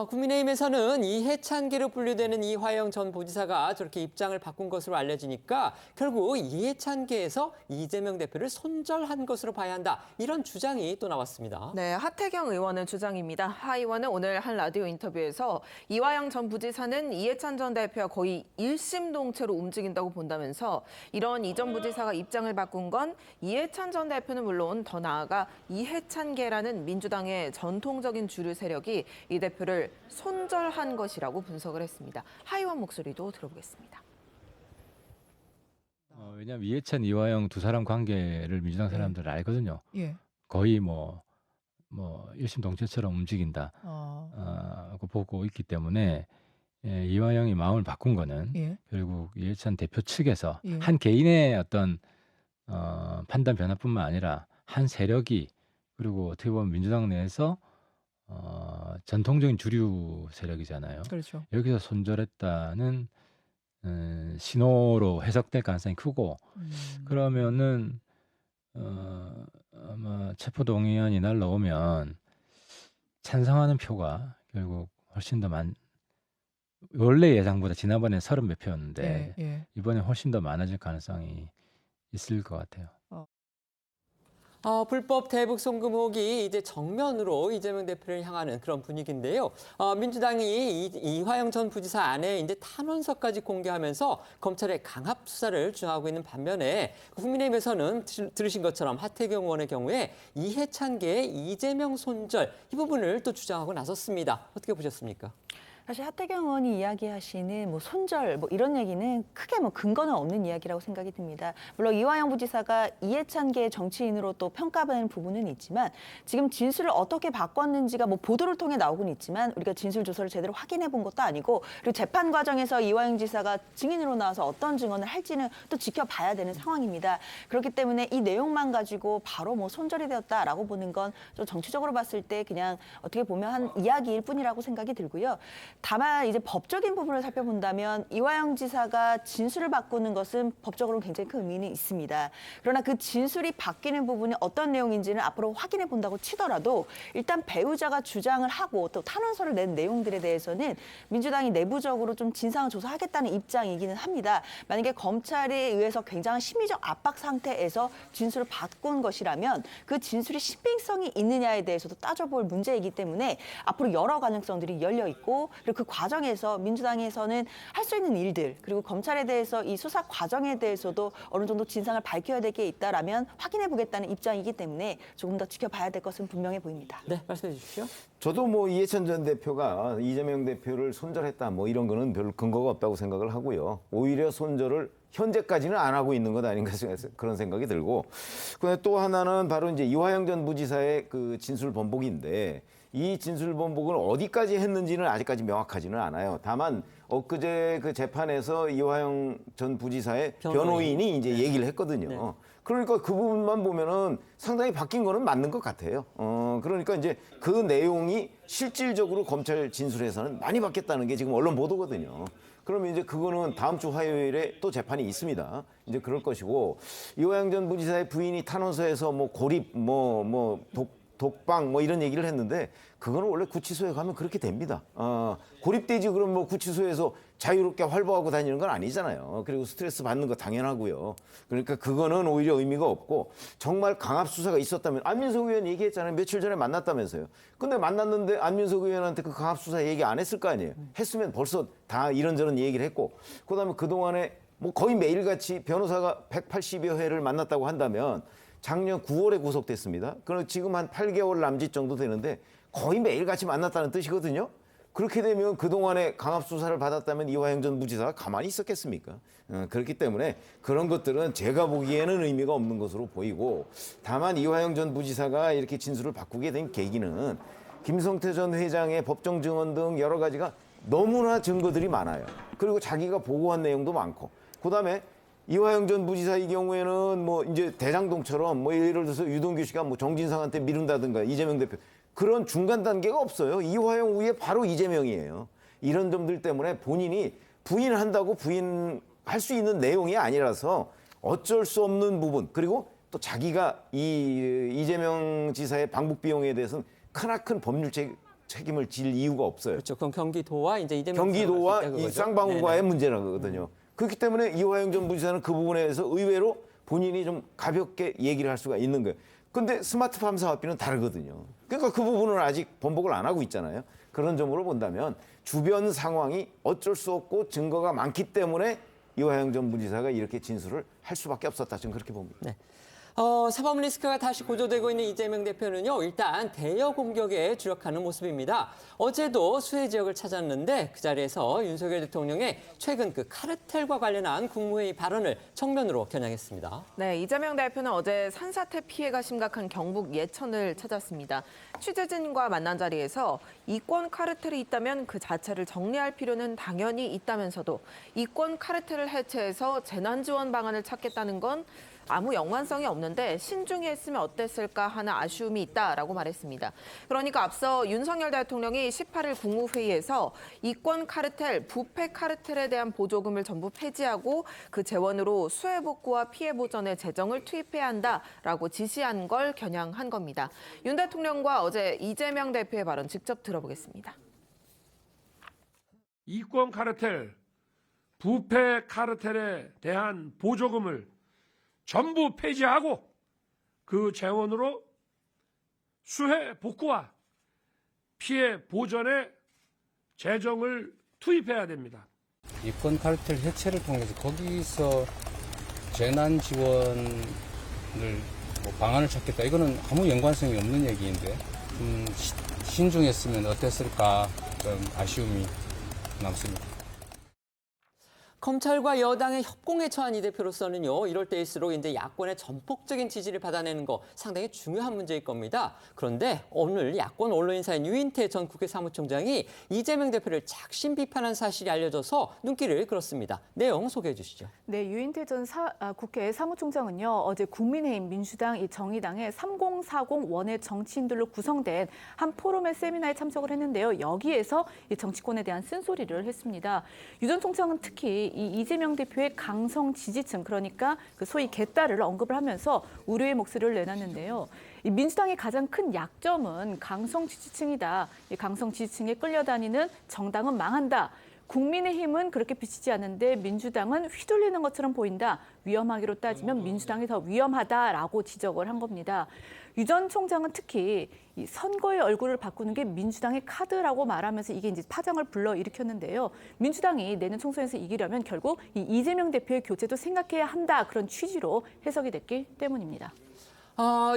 Speaker 1: 국민의힘에서는 이해찬계로 분류되는 이화영 전 부지사가 저렇게 입장을 바꾼 것으로 알려지니까 결국 이해찬계에서 이재명 대표를 손절한 것으로 봐야 한다. 이런 주장이 또 나왔습니다.
Speaker 4: 네, 하태경 의원의 주장입니다. 하 의원은 오늘 한 라디오 인터뷰에서 이화영 전 부지사는 이해찬 전 대표와 거의 일심동체로 움직인다고 본다면서 이런 이 전 부지사가 입장을 바꾼 건 이해찬 전 대표는 물론 더 나아가 이해찬계라는 민주당의 전통적인 주류 세력이 이 대표를 손절한 것이라고 분석을 했습니다. 하 의원 목소리도 들어보겠습니다.
Speaker 2: 왜냐하면 이해찬, 이화영 두 사람 관계를 민주당 사람들은 알거든요.
Speaker 3: 예.
Speaker 2: 거의 뭐 일심동체처럼 움직인다. 고 보고 있기 때문에 이화영이 마음을 바꾼 거는
Speaker 3: 예.
Speaker 2: 결국 이해찬 대표 측에서
Speaker 3: 예.
Speaker 2: 한 개인의 어떤 판단 변화뿐만 아니라 한 세력이 그리고 어떻게 보면 민주당 내에서 전통적인 주류 세력이잖아요.
Speaker 3: 그렇죠.
Speaker 2: 여기서 손절했다는 신호로 해석될 가능성이 크고 그러면은 아마 체포동의안이 날라오면 찬성하는 표가 결국 훨씬 더 원래 예상보다 지난번에 30몇 표였는데 이번에 훨씬 더 많아질 가능성이 있을 것 같아요.
Speaker 1: 불법 대북 송금 의혹이 이제 정면으로 이재명 대표를 향하는 그런 분위기인데요. 민주당이 이화영 전 부지사 안에 이제 탄원서까지 공개하면서 검찰의 강압 수사를 주장하고 있는 반면에 국민의힘에서는 들으신 것처럼 하태경 의원의 경우에 이해찬계의 이재명 손절 이 부분을 또 주장하고 나섰습니다. 어떻게 보셨습니까?
Speaker 12: 사실 하태경 의원이 이야기하시는 뭐 손절 뭐 이런 얘기는 크게 뭐 근거는 없는 이야기라고 생각이 듭니다. 물론 이화영 부지사가 이해찬계의 정치인으로 또 평가받는 부분은 있지만 지금 진술을 어떻게 바꿨는지가 뭐 보도를 통해 나오곤 있지만 우리가 진술 조서를 제대로 확인해 본 것도 아니고 그리고 재판 과정에서 이화영 지사가 증인으로 나와서 어떤 증언을 할지는 또 지켜봐야 되는 상황입니다. 그렇기 때문에 이 내용만 가지고 바로 뭐 손절이 되었다라고 보는 건 좀 정치적으로 봤을 때 그냥 어떻게 보면 한 이야기일 뿐이라고 생각이 들고요. 다만 이제 법적인 부분을 살펴본다면 이화영 지사가 진술을 바꾸는 것은 법적으로 굉장히 큰 의미는 있습니다. 그러나 그 진술이 바뀌는 부분이 어떤 내용인지는 앞으로 확인해 본다고 치더라도 일단 배우자가 주장을 하고 또 탄원서를 낸 내용들에 대해서는 민주당이 내부적으로 좀 진상을 조사하겠다는 입장이기는 합니다. 만약에 검찰에 의해서 굉장한 심리적 압박 상태에서 진술을 바꾼 것이라면 그 진술이 신빙성이 있느냐에 대해서도 따져볼 문제이기 때문에 앞으로 여러 가능성들이 열려 있고 그리고 그 과정에서 민주당에서는 할 수 있는 일들 그리고 검찰에 대해서 이 수사 과정에 대해서도 어느 정도 진상을 밝혀야 될 게 있다라면 확인해 보겠다는 입장이기 때문에 조금 더 지켜봐야 될 것은 분명해 보입니다.
Speaker 1: 네, 말씀해 주십시오.
Speaker 11: 저도 뭐 이해찬 전 대표가 이재명 대표를 손절했다 뭐 이런 거는 별 근거가 없다고 생각을 하고요. 오히려 손절을 현재까지는 안 하고 있는 것 아닌가 그런 생각이 들고 그다음에 또 하나는 바로 이제 이화영 전 부지사의 그 진술 번복인데 이 진술 번복을 어디까지 했는지는 아직까지 명확하지는 않아요. 다만 엊그제 그 재판에서 이화영 전 부지사의 변호인이 이제 얘기를 했거든요. 네. 그러니까 그 부분만 보면은 상당히 바뀐 거는 맞는 것 같아요. 그러니까 이제 그 내용이 실질적으로 검찰 진술에서는 많이 바뀌었다는 게 지금 언론 보도거든요. 그러면 이제 그거는 다음 주 화요일에 또 재판이 있습니다. 이제 그럴 것이고 이화영 전 부지사의 부인이 탄원서에서 뭐 고립, 독방 뭐 이런 얘기를 했는데 그거는 원래 구치소에 가면 그렇게 됩니다. 고립되지 그럼 뭐 구치소에서 자유롭게 활보하고 다니는 건 아니잖아요. 그리고 스트레스 받는 거 당연하고요. 그러니까 그거는 오히려 의미가 없고 정말 강압 수사가 있었다면 안민석 의원 얘기했잖아요. 며칠 전에 만났다면서요. 근데 만났는데 안민석 의원한테 그 강압 수사 얘기 안 했을 거 아니에요. 했으면 벌써 다 이런저런 얘기를 했고 그다음에 그동안에 뭐 거의 매일같이 변호사가 180여 회를 만났다고 한다면 작년 9월에 구속됐습니다. 그럼 지금 한 8개월 남짓 정도 되는데 거의 매일같이 만났다는 뜻이거든요. 그렇게 되면 그동안에 강압수사를 받았다면 이화영 전 부지사가 가만히 있었겠습니까? 그렇기 때문에 그런 것들은 제가 보기에는 의미가 없는 것으로 보이고 다만 이화영 전 부지사가 이렇게 진술을 바꾸게 된 계기는 김성태 전 회장의 법정 증언 등 여러 가지가 너무나 증거들이 많아요. 그리고 자기가 보고한 내용도 많고 그다음에 이화영 전 부지사의 경우에는 뭐 이제 대장동처럼 뭐 예를 들어서 유동규 씨가 뭐 정진상한테 미룬다든가 이재명 대표 그런 중간 단계가 없어요. 이화영 위에 바로 이재명이에요. 이런 점들 때문에 본인이 부인한다고 부인할 수 있는 내용이 아니라서 어쩔 수 없는 부분 그리고 또 자기가 이재명 지사의 방북 비용에 대해서는 크나큰 법률 책임을 질 이유가 없어요.
Speaker 1: 그렇죠. 그럼 경기도와 이제 이재명
Speaker 11: 경기도와 이 쌍방울과의 문제라거든요. 그렇기 때문에 이화영 전 부지사는 그 부분에 대해서 의외로 본인이 좀 가볍게 얘기를 할 수가 있는 거예요. 근데 스마트팜 사업비는 다르거든요. 그러니까 그 부분을 아직 번복을 안 하고 있잖아요. 그런 점으로 본다면 주변 상황이 어쩔 수 없고 증거가 많기 때문에 이화영 전 부지사가 이렇게 진술을 할 수밖에 없었다. 저는 그렇게 봅니다.
Speaker 1: 네. 사법 리스크가 다시 고조되고 있는 이재명 대표는요, 일단 대여 공격에 주력하는 모습입니다. 어제도 수해 지역을 찾았는데 그 자리에서 윤석열 대통령의 최근 그 카르텔과 관련한 국무회의 발언을 정면으로 겨냥했습니다.
Speaker 4: 네, 이재명 대표는 어제 산사태 피해가 심각한 경북 예천을 찾았습니다. 취재진과 만난 자리에서 이권 카르텔이 있다면 그 자체를 정리할 필요는 당연히 있다면서도 이권 카르텔을 해체해서 재난지원 방안을 찾겠다는 건 아무 연관성이 없는데 신중히 했으면 어땠을까 하는 아쉬움이 있다라고 말했습니다. 그러니까 앞서 윤석열 대통령이 18일 국무회의에서 이권 카르텔, 부패 카르텔에 대한 보조금을 전부 폐지하고 그 재원으로 수해 복구와 피해 보전에 재정을 투입해야 한다라고 지시한 걸 겨냥한 겁니다. 윤 대통령과 어제 이재명 대표의 발언 직접 들어보겠습니다.
Speaker 3: 이권 카르텔, 부패 카르텔에 대한 보조금을 전부 폐지하고 그 재원으로 수해 복구와 피해 보전에 재정을 투입해야 됩니다.
Speaker 18: 이권 카르텔 해체를 통해서 거기서 재난 지원을 방안을 찾겠다. 이거는 아무 연관성이 없는 얘기인데 신중했으면 어땠을까 좀 아쉬움이 남습니다.
Speaker 1: 검찰과 여당의 협공에 처한 이 대표로서는요, 이럴 때일수록 이제 야권의 전폭적인 지지를 받아내는 거 상당히 중요한 문제일 겁니다. 그런데 오늘 야권 언론인사인 유인태 전 국회 사무총장이 이재명 대표를 작심 비판한 사실이 알려져서 눈길을 끌었습니다. 내용 소개해 주시죠.
Speaker 5: 네, 유인태 전 국회 사무총장은요, 어제 국민의힘, 민주당, 정의당의 3040 원외 정치인들로 구성된 한 포럼의 세미나에 참석을 했는데요. 여기에서 이 정치권에 대한 쓴소리를 했습니다. 유 전 총장은 특히 이 이재명 대표의 강성 지지층, 그러니까 그 소위 개딸을 언급을 하면서 우려의 목소리를 내놨는데요. 이 민주당의 가장 큰 약점은 강성 지지층이다. 이 강성 지지층에 끌려다니는 정당은 망한다. 국민의힘은 그렇게 비치지 않는데 민주당은 휘둘리는 것처럼 보인다. 위험하기로 따지면 민주당이 더 위험하다라고 지적을 한 겁니다. 유 전 총장은 특히 이 선거의 얼굴을 바꾸는 게 민주당의 카드라고 말하면서 이게 이제 파장을 불러일으켰는데요. 민주당이 내년 총선에서 이기려면 결국 이 이재명 대표의 교체도 생각해야 한다. 그런 취지로 해석이 됐기 때문입니다.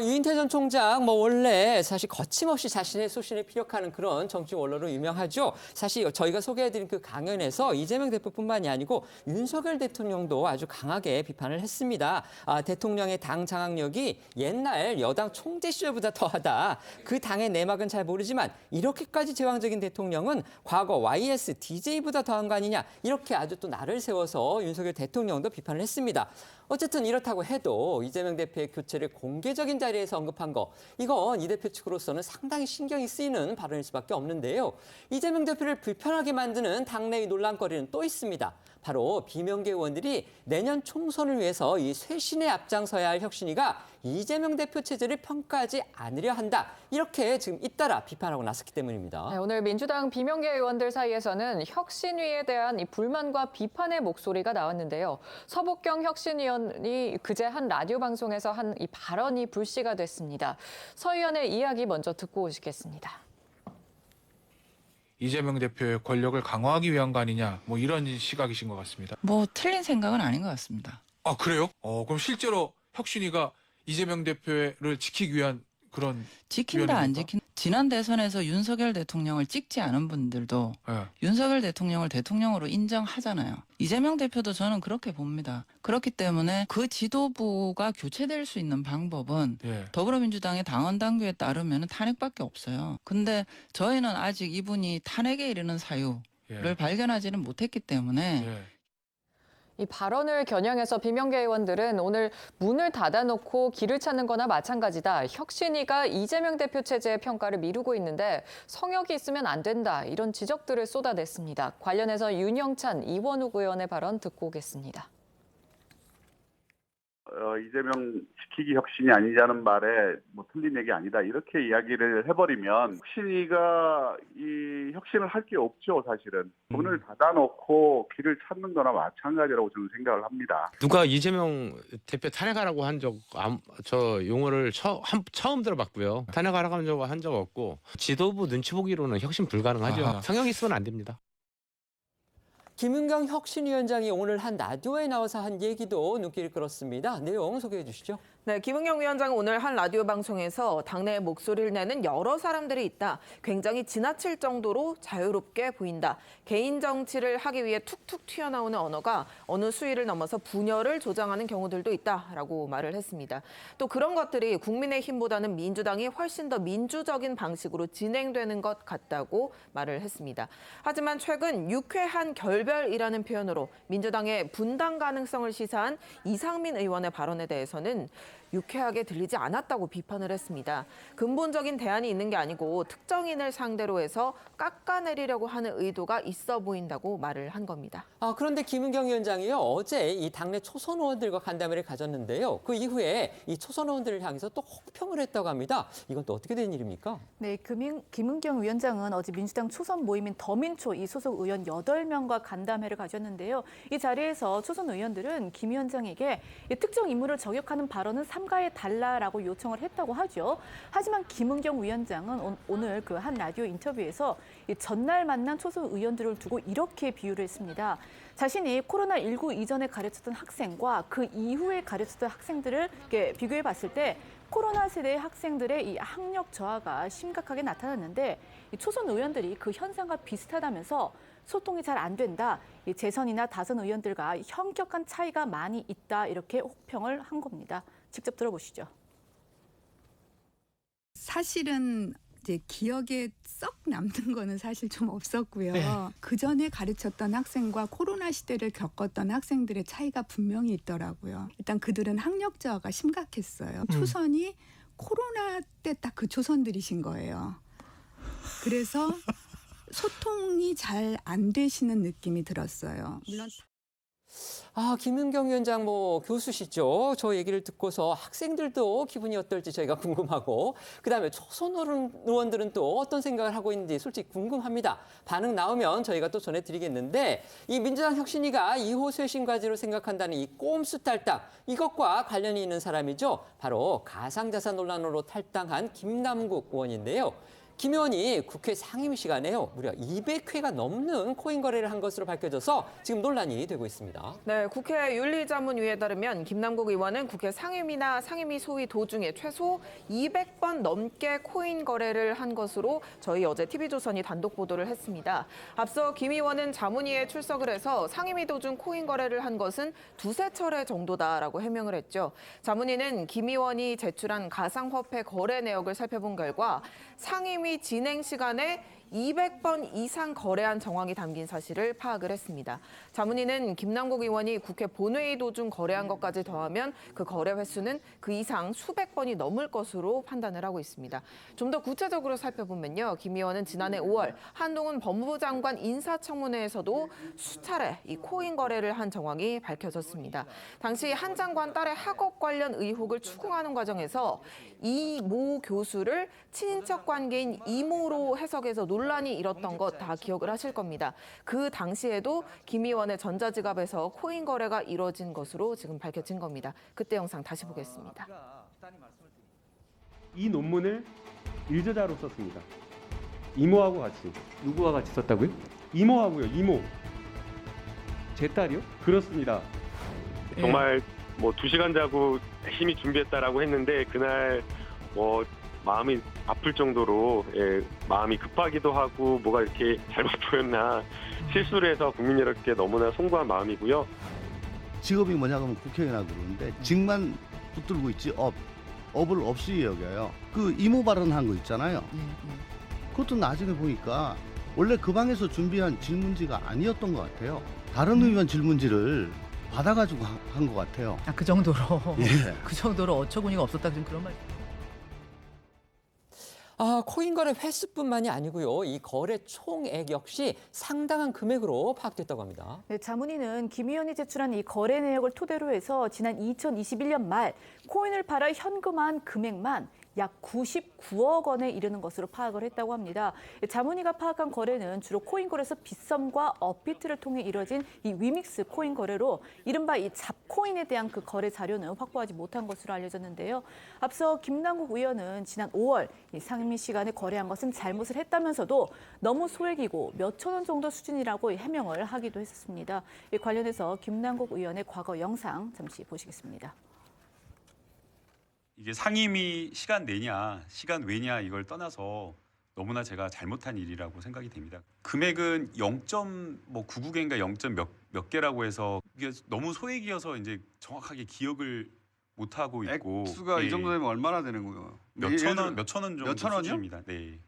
Speaker 1: 유인태 전 총장 원래 사실 거침없이 자신의 소신을 피력하는 그런 정치 원로로 유명하죠. 사실 저희가 소개해드린 그 강연에서 이재명 대표뿐만이 아니고 윤석열 대통령도 아주 강하게 비판을 했습니다. 대통령의 당 장악력이 옛날 여당 총재 시절보다 더하다. 그 당의 내막은 잘 모르지만 이렇게까지 제왕적인 대통령은 과거 YS, DJ보다 더한 거 아니냐. 이렇게 아주 또 날을 세워서 윤석열 대통령도 비판을 했습니다. 어쨌든 이렇다고 해도 이재명 대표의 교체를 공개적인 자리에서 언급한 거, 이건 이 대표 측으로서는 상당히 신경이 쓰이는 발언일 수밖에 없는데요. 이재명 대표를 불편하게 만드는 당내의 논란거리는 또 있습니다. 바로 비명계 의원들이 내년 총선을 위해서 이 쇄신에 앞장서야 할 혁신위가 이재명 대표 체제를 평가하지 않으려 한다. 이렇게 지금 잇따라 비판하고 나섰기 때문입니다.
Speaker 6: 네, 오늘 민주당 비명계 의원들 사이에서는 혁신위에 대한 이 불만과 비판의 목소리가 나왔는데요. 서복경 혁신위원이 그제 한 라디오 방송에서 한 이 발언이 불씨가 됐습니다. 서 의원의 이야기 먼저 듣고 오시겠습니다.
Speaker 7: 이재명 대표의 권력을 강화하기 위한 거 아니냐, 이런 시각이신 것 같습니다.
Speaker 8: 틀린 생각은 아닌 것 같습니다.
Speaker 7: 아, 그래요? 그럼 실제로 혁신위가 이재명 대표를 지키기 위한 그런
Speaker 8: 지킨다 안 지킨다. 지난 대선에서 윤석열 대통령을 찍지 않은 분들도 윤석열 대통령을 대통령으로 인정하잖아요. 이재명 대표도 저는 그렇게 봅니다. 그렇기 때문에 그 지도부가 교체될 수 있는 방법은 더불어민주당의 당원 당규에 따르면 탄핵밖에 없어요. 근데 저희는 아직 이분이 탄핵에 이르는 사유를 발견하지는 못했기 때문에
Speaker 6: 이 발언을 겨냥해서 비명계 의원들은 오늘 문을 닫아놓고 길을 찾는 거나 마찬가지다. 혁신위가 이재명 대표 체제의 평가를 미루고 있는데 성역이 있으면 안 된다. 이런 지적들을 쏟아냈습니다. 관련해서 윤영찬, 이원욱 의원의 발언 듣고 오겠습니다.
Speaker 24: 이재명 지키기 혁신이 아니자는 말에 틀린 얘기 아니다 이렇게 이야기를 해버리면 혁신위가 이 혁신을 할 게 없죠. 사실은 문을 닫아놓고 길을 찾는 거나 마찬가지라고 저는 생각을 합니다.
Speaker 16: 누가 이재명 대표 탄핵하라고 저 용어를 처음 들어봤고요. 탄핵하라고 한 적 없고 지도부 눈치 보기로는 혁신 불가능하죠. 성역이 있으면 안 됩니다.
Speaker 1: 김은경 혁신위원장이 오늘 한 라디오에 나와서 한 얘기도 눈길을 끌었습니다. 내용 소개해 주시죠.
Speaker 4: 네, 김은경 위원장은 오늘 한 라디오 방송에서 당내에 목소리를 내는 여러 사람들이 있다. 굉장히 지나칠 정도로 자유롭게 보인다. 개인 정치를 하기 위해 툭툭 튀어나오는 언어가 어느 수위를 넘어서 분열을 조장하는 경우들도 있다라고 말을 했습니다. 또 그런 것들이 국민의힘보다는 민주당이 훨씬 더 민주적인 방식으로 진행되는 것 같다고 말을 했습니다. 하지만 최근 유쾌한 결별이라는 표현으로 민주당의 분당 가능성을 시사한 이상민 의원의 발언에 대해서는 유쾌하게 들리지 않았다고 비판을 했습니다. 근본적인 대안이 있는 게 아니고 특정인을 상대로 해서 깎아내리려고 하는 의도가 있어 보인다고 말을 한 겁니다.
Speaker 1: 그런데 김은경 위원장이요, 어제 이 당내 초선 의원들과 간담회를 가졌는데요. 그 이후에 이 초선 의원들을 향해서 또 혹평을 했다고 합니다. 이건 또 어떻게 된 일입니까?
Speaker 5: 네, 김은경 위원장은 어제 민주당 초선 모임인 더민초 이 소속 의원 8명과 간담회를 가졌는데요. 이 자리에서 초선 의원들은 김 위원장에게 특정 인물을 저격하는 발언은 삼가해 달라라고 요청을 했다고 하죠. 하지만 김은경 위원장은 오늘 그 한 라디오 인터뷰에서 이 전날 만난 초선 의원들을 두고 이렇게 비유를 했습니다. 자신이 코로나19 이전에 가르쳤던 학생과 그 이후에 가르쳤던 학생들을 이렇게 비교해 봤을 때 코로나 세대의 학생들의 이 학력 저하가 심각하게 나타났는데 이 초선 의원들이 그 현상과 비슷하다면서 소통이 잘 안 된다. 이 재선이나 다선 의원들과 현격한 차이가 많이 있다. 이렇게 혹평을 한 겁니다. 직접 들어보시죠.
Speaker 9: 사실은 이제 기억에 썩 남는 거는 사실 좀 없었고요.
Speaker 10: 네.
Speaker 9: 그 전에 가르쳤던 학생과 코로나 시대를 겪었던 학생들의 차이가 분명히 있더라고요. 일단 그들은 학력 저하가 심각했어요. 초선이 코로나 때 딱 그 초선들이신 거예요. 그래서 소통이 잘 안 되시는 느낌이 들었어요. 물론
Speaker 1: 김은경 위원장 교수시죠. 저 얘기를 듣고서 학생들도 기분이 어떨지 저희가 궁금하고, 그다음에 초선 의원들은 또 어떤 생각을 하고 있는지 솔직히 궁금합니다. 반응 나오면 저희가 또 전해드리겠는데, 이 민주당 혁신위가 2호 쇄신과제로 생각한다는 이 꼼수 탈당, 이것과 관련이 있는 사람이죠. 바로 가상자산 논란으로 탈당한 김남국 의원인데요. 김 의원이 국회 상임위 시간에요, 무려 200회가 넘는 코인 거래를 한 것으로 밝혀져서 지금 논란이 되고 있습니다.
Speaker 4: 네, 국회 윤리자문위에 따르면 김남국 의원은 국회 상임위나 상임위 소위 도중에 최소 200번 넘게 코인 거래를 한 것으로 저희 어제 TV조선이 단독 보도를 했습니다. 앞서 김 의원은 자문위에 출석을 해서 상임위 도중 코인 거래를 한 것은 두세 차례 정도다라고 해명을 했죠. 자문위는 김 의원이 제출한 가상화폐 거래 내역을 살펴본 결과 상임위 진행 시간에 200번 이상 거래한 정황이 담긴 사실을 파악을 했습니다. 자문위는 김남국 의원이 국회 본회의 도중 거래한 것까지 더하면 그 거래 횟수는 그 이상 수백 번이 넘을 것으로 판단을 하고 있습니다. 좀 더 구체적으로 살펴보면요. 김 의원은 지난해 5월 한동훈 법무부 장관 인사청문회에서도 수차례 이 코인 거래를 한 정황이 밝혀졌습니다. 당시 한 장관 딸의 학업 관련 의혹을 추궁하는 과정에서 이 모 교수를 친인척 관계인 이모로 해석해서 논란이 일었던 것 다 기억을 하실 겁니다. 그 당시에도 김 의원의 전자지갑에서 코인 거래가 이뤄진 것으로 지금 밝혀진 겁니다. 그때 영상 다시 보겠습니다.
Speaker 13: 이 논문을 일저자로 썼습니다. 이모하고 같이. 누구와 같이 썼다고요? 이모하고요. 이모. 제 딸이요? 그렇습니다.
Speaker 14: 정말 2시간 자고 열심히 준비했다라고 했는데 그날 마음이 아플 정도로 마음이 급하기도 하고 뭐가 이렇게 잘못 보였나 실수를 해서 국민 여러분께 너무나 송구한 마음이고요.
Speaker 25: 직업이 뭐냐고 하면 국회의원이라고 그러는데 직만 붙들고 있지 업을 없이 여겨요. 그 이모 발언한 거 있잖아요. 그것도 나중에 보니까 원래 그 방에서 준비한 질문지가 아니었던 것 같아요. 다른 의원 질문지를 받아가지고 한 것 같아요.
Speaker 26: 그 정도로.
Speaker 25: 예.
Speaker 26: 그 정도로 어처구니가 없었다 지금 그런 말.
Speaker 1: 코인 거래 횟수뿐만이 아니고요. 이 거래 총액 역시 상당한 금액으로 파악됐다고 합니다.
Speaker 5: 네, 자문위는 김 의원이 제출한 이 거래 내역을 토대로 해서 지난 2021년 말 코인을 팔아 현금화한 금액만 약 99억 원에 이르는 것으로 파악을 했다고 합니다. 자문위가 파악한 거래는 주로 코인 거래소 빗썸과 업비트를 통해 이뤄진 이 위믹스 코인 거래로 이른바 이 잡코인에 대한 그 거래 자료는 확보하지 못한 것으로 알려졌는데요. 앞서 김남국 의원은 지난 5월 이 상임위 시간에 거래한 것은 잘못을 했다면서도 너무 소액이고 몇천 원 정도 수준이라고 해명을 하기도 했었습니다. 관련해서 김남국 의원의 과거 영상 잠시 보시겠습니다.
Speaker 10: 이게 상임위 시간 내냐, 시간 외냐 이걸 떠나서 너무나 제가 잘못한 일이라고 생각이 됩니다. 금액은 0.99개인가 0. 몇 개라고 해서 이게 너무 소액이어서 이제 정확하게 기억을 못 하고 있고.
Speaker 15: 액수가
Speaker 10: 예.
Speaker 15: 이 정도 되면 얼마나 되는 거예요?
Speaker 10: 몇천 원 정도
Speaker 15: 몇천 원이요?
Speaker 10: 수준입니다. 네.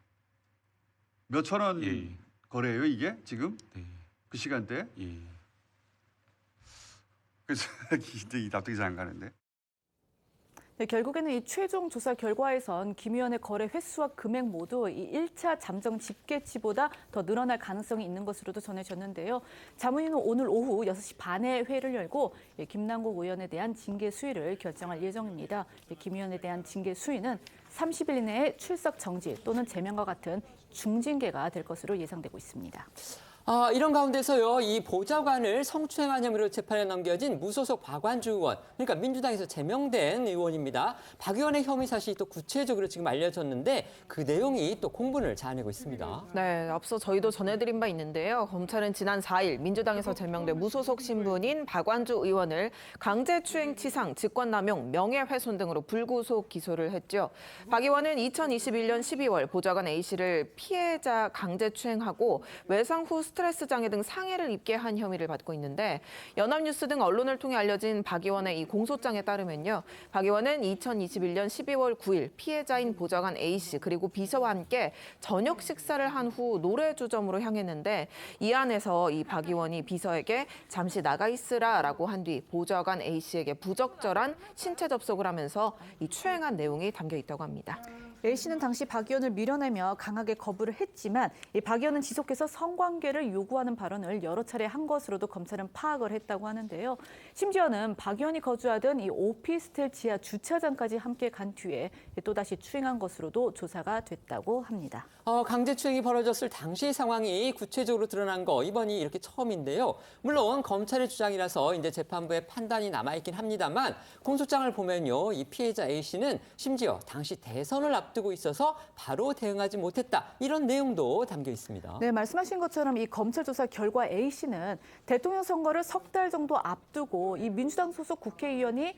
Speaker 15: 몇천 원
Speaker 10: 예.
Speaker 15: 거래예요 이게 지금?
Speaker 10: 네.
Speaker 15: 그 시간대?
Speaker 10: 예.
Speaker 15: 그래서 이제 납득이 잘 안 가는데.
Speaker 5: 네, 결국에는 이 최종 조사 결과에선 김 의원의 거래 횟수와 금액 모두 이 1차 잠정 집계치보다 더 늘어날 가능성이 있는 것으로도 전해졌는데요. 자문위는 오늘 오후 6시 반에 회의를 열고 김남국 의원에 대한 징계 수위를 결정할 예정입니다. 김 의원에 대한 징계 수위는 30일 이내에 출석 정지 또는 제명과 같은 중징계가 될 것으로 예상되고 있습니다.
Speaker 1: 이런 가운데서요, 이 보좌관을 성추행한 혐의로 재판에 넘겨진 무소속 박완주 의원, 그러니까 민주당에서 제명된 의원입니다. 박 의원의 혐의 사실이 또 구체적으로 지금 알려졌는데 그 내용이 또 공분을 자아내고 있습니다.
Speaker 4: 네, 앞서 저희도 전해드린 바 있는데요. 검찰은 지난 4일 민주당에서 제명된 무소속 신분인 박완주 의원을 강제추행치상, 직권남용, 명예훼손 등으로 불구속 기소를 했죠. 박 의원은 2021년 12월 보좌관 A씨를 피해자 강제추행하고 외상 후 스트레스 장애 등 상해를 입게 한 혐의를 받고 있는데 연합뉴스 등 언론을 통해 알려진 박 의원의 이 공소장에 따르면요. 박 의원은 2021년 12월 9일 피해자인 보좌관 A씨 그리고 비서와 함께 저녁 식사를 한 후 노래주점으로 향했는데 이 안에서 이 박 의원이 비서에게 잠시 나가 있으라라고 한 뒤 보좌관 A씨에게 부적절한 신체 접속을 하면서 이 추행한 내용이 담겨 있다고 합니다.
Speaker 5: A씨는 당시 박 의원을 밀어내며 강하게 거부를 했지만 이 박 의원은 지속해서 성관계를 요구하는 발언을 여러 차례 한 것으로도 검찰은 파악을 했다고 하는데요. 심지어는 박 의원이 거주하던 이 오피스텔 지하 주차장까지 함께 간 뒤에 또다시 추행한 것으로도 조사가 됐다고 합니다.
Speaker 1: 강제추행이 벌어졌을 당시의 상황이 구체적으로 드러난 거 이번이 이렇게 처음인데요. 물론 검찰의 주장이라서 이제 재판부의 판단이 남아있긴 합니다만 공소장을 보면요. 이 피해자 A씨는 심지어 당시 대선을 앞두고 있어서 바로 대응하지 못했다. 이런 내용도 담겨 있습니다.
Speaker 5: 네, 말씀하신 것처럼 이 검찰 조사 결과 A씨는 대통령 선거를 석 달 정도 앞두고 이 민주당 소속 국회의원의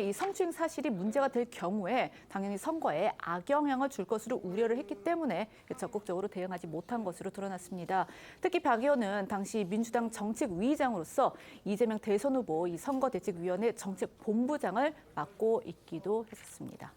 Speaker 5: 이 성추행 사실이 문제가 될 경우에 당연히 선거에 악영향을 줄 것으로 우려를 했기 때문에 적극적으로 대응하지 못한 것으로 드러났습니다. 특히 박 의원은 당시 민주당 정책위의장으로서 이재명 대선 후보 이 선거대책위원회 정책본부장을 맡고 있기도 했었습니다.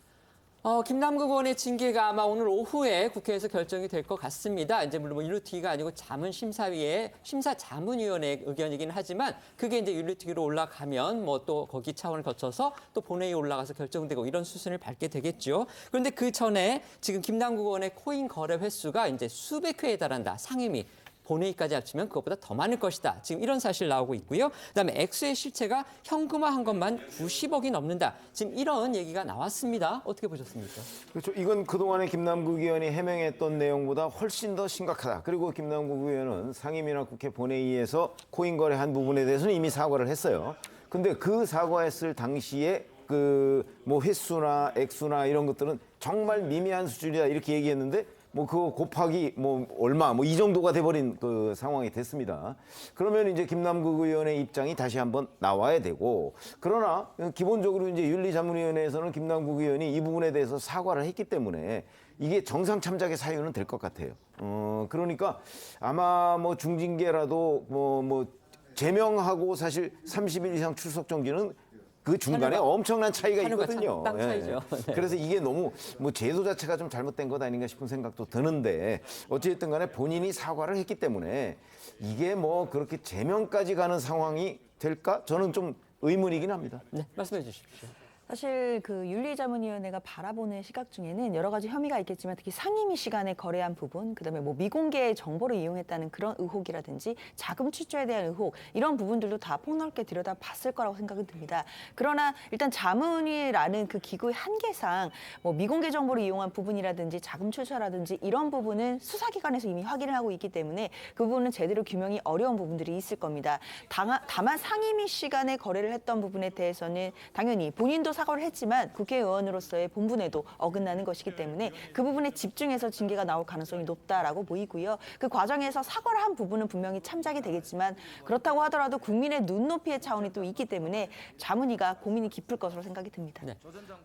Speaker 1: 김남국 의원의 징계가 아마 오늘 오후에 국회에서 결정이 될 것 같습니다. 이제 물론 윤리특위가 아니고 자문심사위의 심사자문위원회 의견이긴 하지만 그게 이제 윤리특위로 올라가면 뭐 또 거기 차원을 거쳐서 또 본회의에 올라가서 결정되고 이런 수순을 밟게 되겠죠. 그런데 그 전에 지금 김남국 의원의 코인 거래 횟수가 이제 수백 회에 달한다. 상임위. 본회의까지 합치면 그것보다 더 많을 것이다. 지금 이런 사실 나오고 있고요. 그다음에 액수의 실체가 현금화한 것만 90억이 넘는다. 지금 이런 얘기가 나왔습니다. 어떻게 보셨습니까?
Speaker 11: 그렇죠. 이건 그동안에 김남국 의원이 해명했던 내용보다 훨씬 더 심각하다. 그리고 김남국 의원은 상임위나 국회 본회의에서 코인 거래한 부분에 대해서는 이미 사과를 했어요. 근데 그 사과했을 당시에 뭐 횟수나 액수나 이런 것들은 정말 미미한 수준이다 이렇게 얘기했는데 뭐 그거 곱하기 뭐 얼마 뭐 이 정도가 돼버린 그 상황이 됐습니다. 그러면 이제 김남국 의원의 입장이 다시 한번 나와야 되고 그러나 기본적으로 이제 윤리자문위원회에서는 김남국 의원이 이 부분에 대해서 사과를 했기 때문에 이게 정상 참작의 사유는 될 것 같아요. 그러니까 아마 뭐 중징계라도 뭐 제명하고 사실 30일 이상 출석 정지는 그 중간에 엄청난 차이가 있거든요.
Speaker 1: 땅 차이죠.
Speaker 11: 네. 그래서 이게 너무 뭐 제도 자체가 좀 잘못된 것 아닌가 싶은 생각도 드는데 어쨌든 간에 본인이 사과를 했기 때문에 이게 뭐 그렇게 제명까지 가는 상황이 될까? 저는 좀 의문이긴 합니다.
Speaker 1: 네, 말씀해 주십시오.
Speaker 12: 사실 그 윤리자문위원회가 바라보는 시각 중에는 여러 가지 혐의가 있겠지만 특히 상임위 시간에 거래한 부분, 그다음에 뭐 미공개 정보를 이용했다는 그런 의혹이라든지 자금 출처에 대한 의혹 이런 부분들도 다 폭넓게 들여다봤을 거라고 생각이 듭니다. 그러나 일단 자문위라는 그 기구의 한계상 뭐 미공개 정보를 이용한 부분이라든지 자금 출처라든지 이런 부분은 수사기관에서 이미 확인을 하고 있기 때문에 그 부분은 제대로 규명이 어려운 부분들이 있을 겁니다. 다만 상임위 시간에 거래를 했던 부분에 대해서는 당연히 본인도 사과를 했지만 국회의원으로서의 본분에도 어긋나는 것이기 때문에 그 부분에 집중해서 징계가 나올 가능성이 높다라고 보이고요. 그 과정에서 사과를 한 부분은 분명히 참작이 되겠지만 그렇다고 하더라도 국민의 눈높이의 차원이 또 있기 때문에 자문위가 고민이 깊을 것으로 생각이 듭니다.
Speaker 1: 네.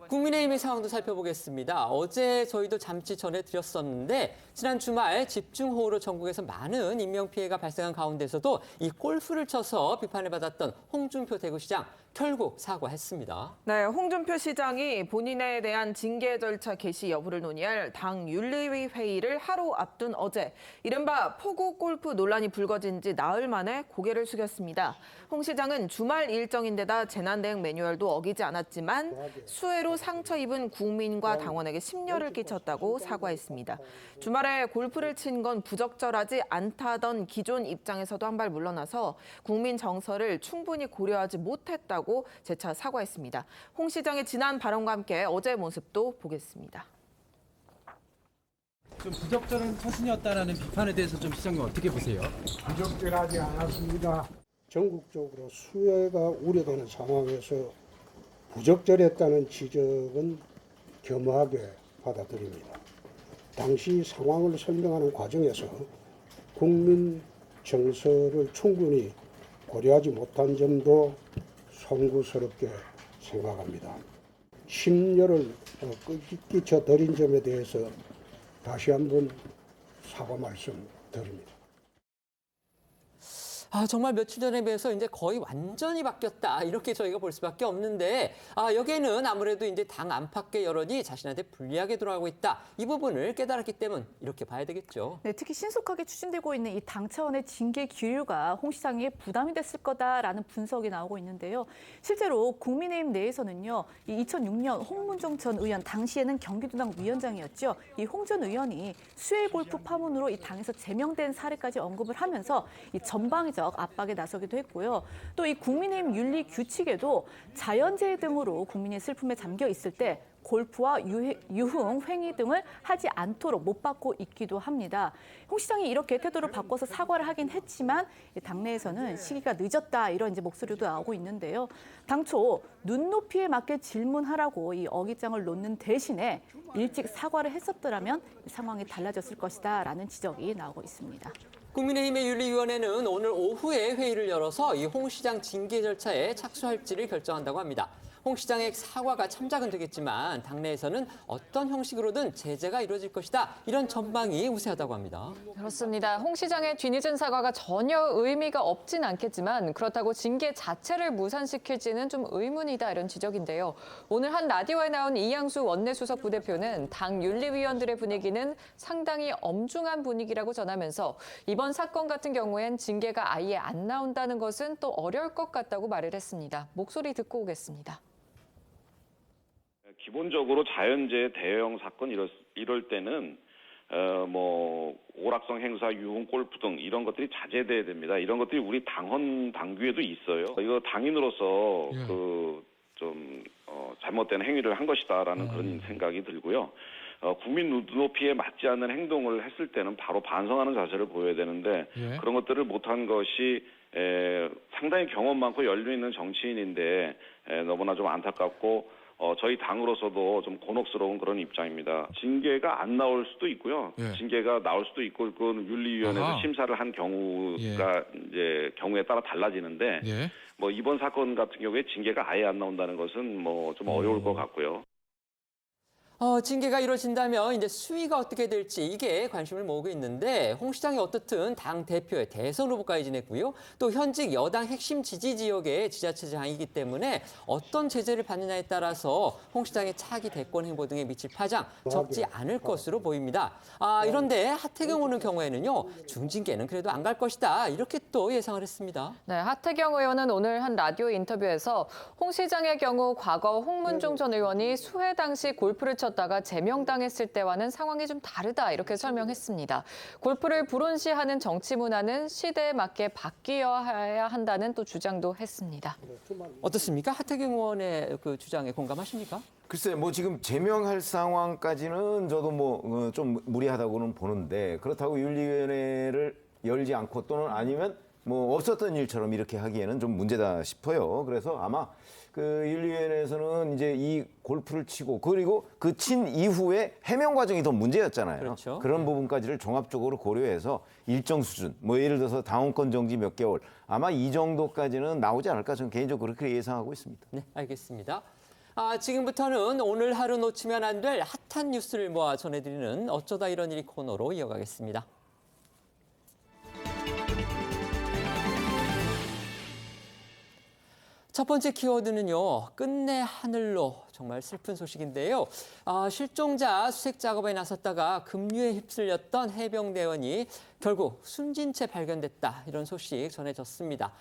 Speaker 1: 국민의힘의 상황도 살펴보겠습니다. 어제 저희도 잠시 전해드렸었는데 지난 주말 집중호우로 전국에서 많은 인명피해가 발생한 가운데서도 이 골프를 쳐서 비판을 받았던 홍준표 대구시장 결국 사과했습니다.
Speaker 4: 네, 홍준표 시장이 본인에 대한 징계 절차 개시 여부를 논의할 당 윤리위 회의를 하루 앞둔 어제 이른바 포구 골프 논란이 불거진 지 나흘 만에 고개를 숙였습니다. 홍 시장은 주말 일정인데다 재난대응 매뉴얼도 어기지 않았지만 수해로 상처 입은 국민과 당원에게 심려를 끼쳤다고 사과했습니다. 주말에 골프를 친 건 부적절하지 않다던 기존 입장에서도 한 발 물러나서 국민 정서를 충분히 고려하지 못했다고 재차 사과했습니다. 홍 시장의 지난 발언과 함께 어제의 모습도 보겠습니다.
Speaker 17: 좀 부적절한 처신이었다라는 비판에 대해서 좀 시장님 어떻게 보세요?
Speaker 19: 부적절하지 않았습니다. 전국적으로 수해가 우려되는 상황에서 부적절했다는 지적은 겸허하게 받아들입니다. 당시 상황을 설명하는 과정에서 국민 정서를 충분히 고려하지 못한 점도 송구스럽게 생각합니다. 심려를 끼쳐 드린 점에 대해서 다시 한번 사과 말씀드립니다.
Speaker 1: 정말 며칠 전에 비해서 이제 거의 완전히 바뀌었다. 이렇게 저희가 볼 수밖에 없는데, 여기에는 아무래도 이제 당 안팎의 여론이 자신한테 불리하게 돌아가고 있다. 이 부분을 깨달았기 때문 이렇게 봐야 되겠죠.
Speaker 5: 네, 특히 신속하게 추진되고 있는 이 당 차원의 징계 기류가 홍 시장에 부담이 됐을 거다라는 분석이 나오고 있는데요. 실제로 국민의힘 내에서는요, 이 2006년 홍문종 전 의원, 당시에는 경기도당 위원장이었죠. 이 홍 전 의원이 수해 골프 파문으로 이 당에서 제명된 사례까지 언급을 하면서 이 전방위적 압박에 나서기도 했고요. 또 이 국민의힘 윤리 규칙에도 자연재해 등으로 국민의 슬픔에 잠겨 있을 때 골프와 유흥, 횡의 등을 하지 않도록 못 받고 있기도 합니다. 홍 시장이 이렇게 태도를 바꿔서 사과를 하긴 했지만 당내에서는 시기가 늦었다 이런 이제 목소리도 나오고 있는데요. 당초 눈높이에 맞게 질문하라고 이 어깃장을 놓는 대신에 일찍 사과를 했었더라면 상황이 달라졌을 것이다라는 지적이 나오고 있습니다.
Speaker 1: 국민의힘의 윤리위원회는 오늘 오후에 회의를 열어서 이 홍 시장 징계 절차에 착수할지를 결정한다고 합니다. 홍 시장의 사과가 참작은 되겠지만 당내에서는 어떤 형식으로든 제재가 이루어질 것이다. 이런 전망이 우세하다고 합니다.
Speaker 6: 그렇습니다. 홍 시장의 뒤늦은 사과가 전혀 의미가 없진 않겠지만 그렇다고 징계 자체를 무산시킬지는 좀 의문이다 이런 지적인데요. 오늘 한 라디오에 나온 이양수 원내수석 부대표는 당 윤리위원들의 분위기는 상당히 엄중한 분위기라고 전하면서 이번 사건 같은 경우엔 징계가 아예 안 나온다는 것은 또 어려울 것 같다고 말을 했습니다. 목소리 듣고 오겠습니다.
Speaker 20: 기본적으로 자연재해 대형 사건 이럴 때는 뭐 오락성 행사, 유흥, 골프 등 이런 것들이 자제돼야 됩니다. 이런 것들이 우리 당헌 당규에도 있어요. 이거 당인으로서 좀 잘못된 행위를 한 것이다라는 그런 생각이 들고요. 국민 눈높이에 맞지 않는 행동을 했을 때는 바로 반성하는 자세를 보여야 되는데 그런 것들을 못한 것이 상당히 경험 많고 연륜 있는 정치인인데 너무나 좀 안타깝고 저희 당으로서도 좀 곤혹스러운 그런 입장입니다. 징계가 안 나올 수도 있고요. 징계가 나올 수도 있고 그건 윤리위원회에서 심사를 한 경우가 이제 경우에 따라 달라지는데 뭐 이번 사건 같은 경우에 징계가 아예 안 나온다는 것은 뭐 좀 어려울 것 같고요.
Speaker 1: 징계가 이루어진다면 이제 수위가 어떻게 될지 이게 관심을 모으고 있는데 홍 시장이 어떻든 당 대표의 대선 후보까지 지냈고요. 또 현직 여당 핵심 지지 지역의 지자체장이기 때문에 어떤 제재를 받느냐에 따라서 홍 시장의 차기 대권 행보 등에 미칠 파장 적지 않을 것으로 보입니다. 이런데 하태경 의원 경우에는요. 중징계는 그래도 안 갈 것이다. 이렇게 또 예상을 했습니다.
Speaker 6: 네, 하태경 의원은 오늘 한 라디오 인터뷰에서 홍 시장의 경우 과거 홍문종 전 의원이 수해 당시 골프를 쳤다가 제명당했을 때와는 상황이 좀 다르다 이렇게 설명했습니다. 골프를 불온시하는 정치 문화는 시대에 맞게 바뀌어야 한다는 또 주장도 했습니다.
Speaker 1: 어떻습니까? 하태경 의원의 그 주장에 공감하십니까?
Speaker 11: 글쎄, 뭐 지금 제명할 상황까지는 저도 뭐 좀 무리하다고는 보는데 그렇다고 윤리위원회를 열지 않고 또는 아니면 뭐 없었던 일처럼 이렇게 하기에는 좀 문제다 싶어요. 그래서 아마 그 윤리위원회에서는 이제 이 골프를 치고 그리고 그 친 이후에 해명 과정이 더 문제였잖아요.
Speaker 1: 그렇죠.
Speaker 11: 그런 부분까지를 종합적으로 고려해서 일정 수준, 뭐 예를 들어서 당원권 정지 몇 개월, 아마 이 정도까지는 나오지 않을까 저는 개인적으로 그렇게 예상하고 있습니다.
Speaker 1: 네, 알겠습니다. 지금부터는 오늘 하루 놓치면 안 될 핫한 뉴스를 모아 전해드리는 어쩌다 이런 일이 코너로 이어가겠습니다. 첫 번째 키워드는요, 끝내 하늘로. 정말 슬픈 소식인데요. 실종자 수색 작업에 나섰다가 급류에 휩쓸렸던 해병대원이 결국 숨진 채 발견됐다. 이런 소식 전해졌습니다.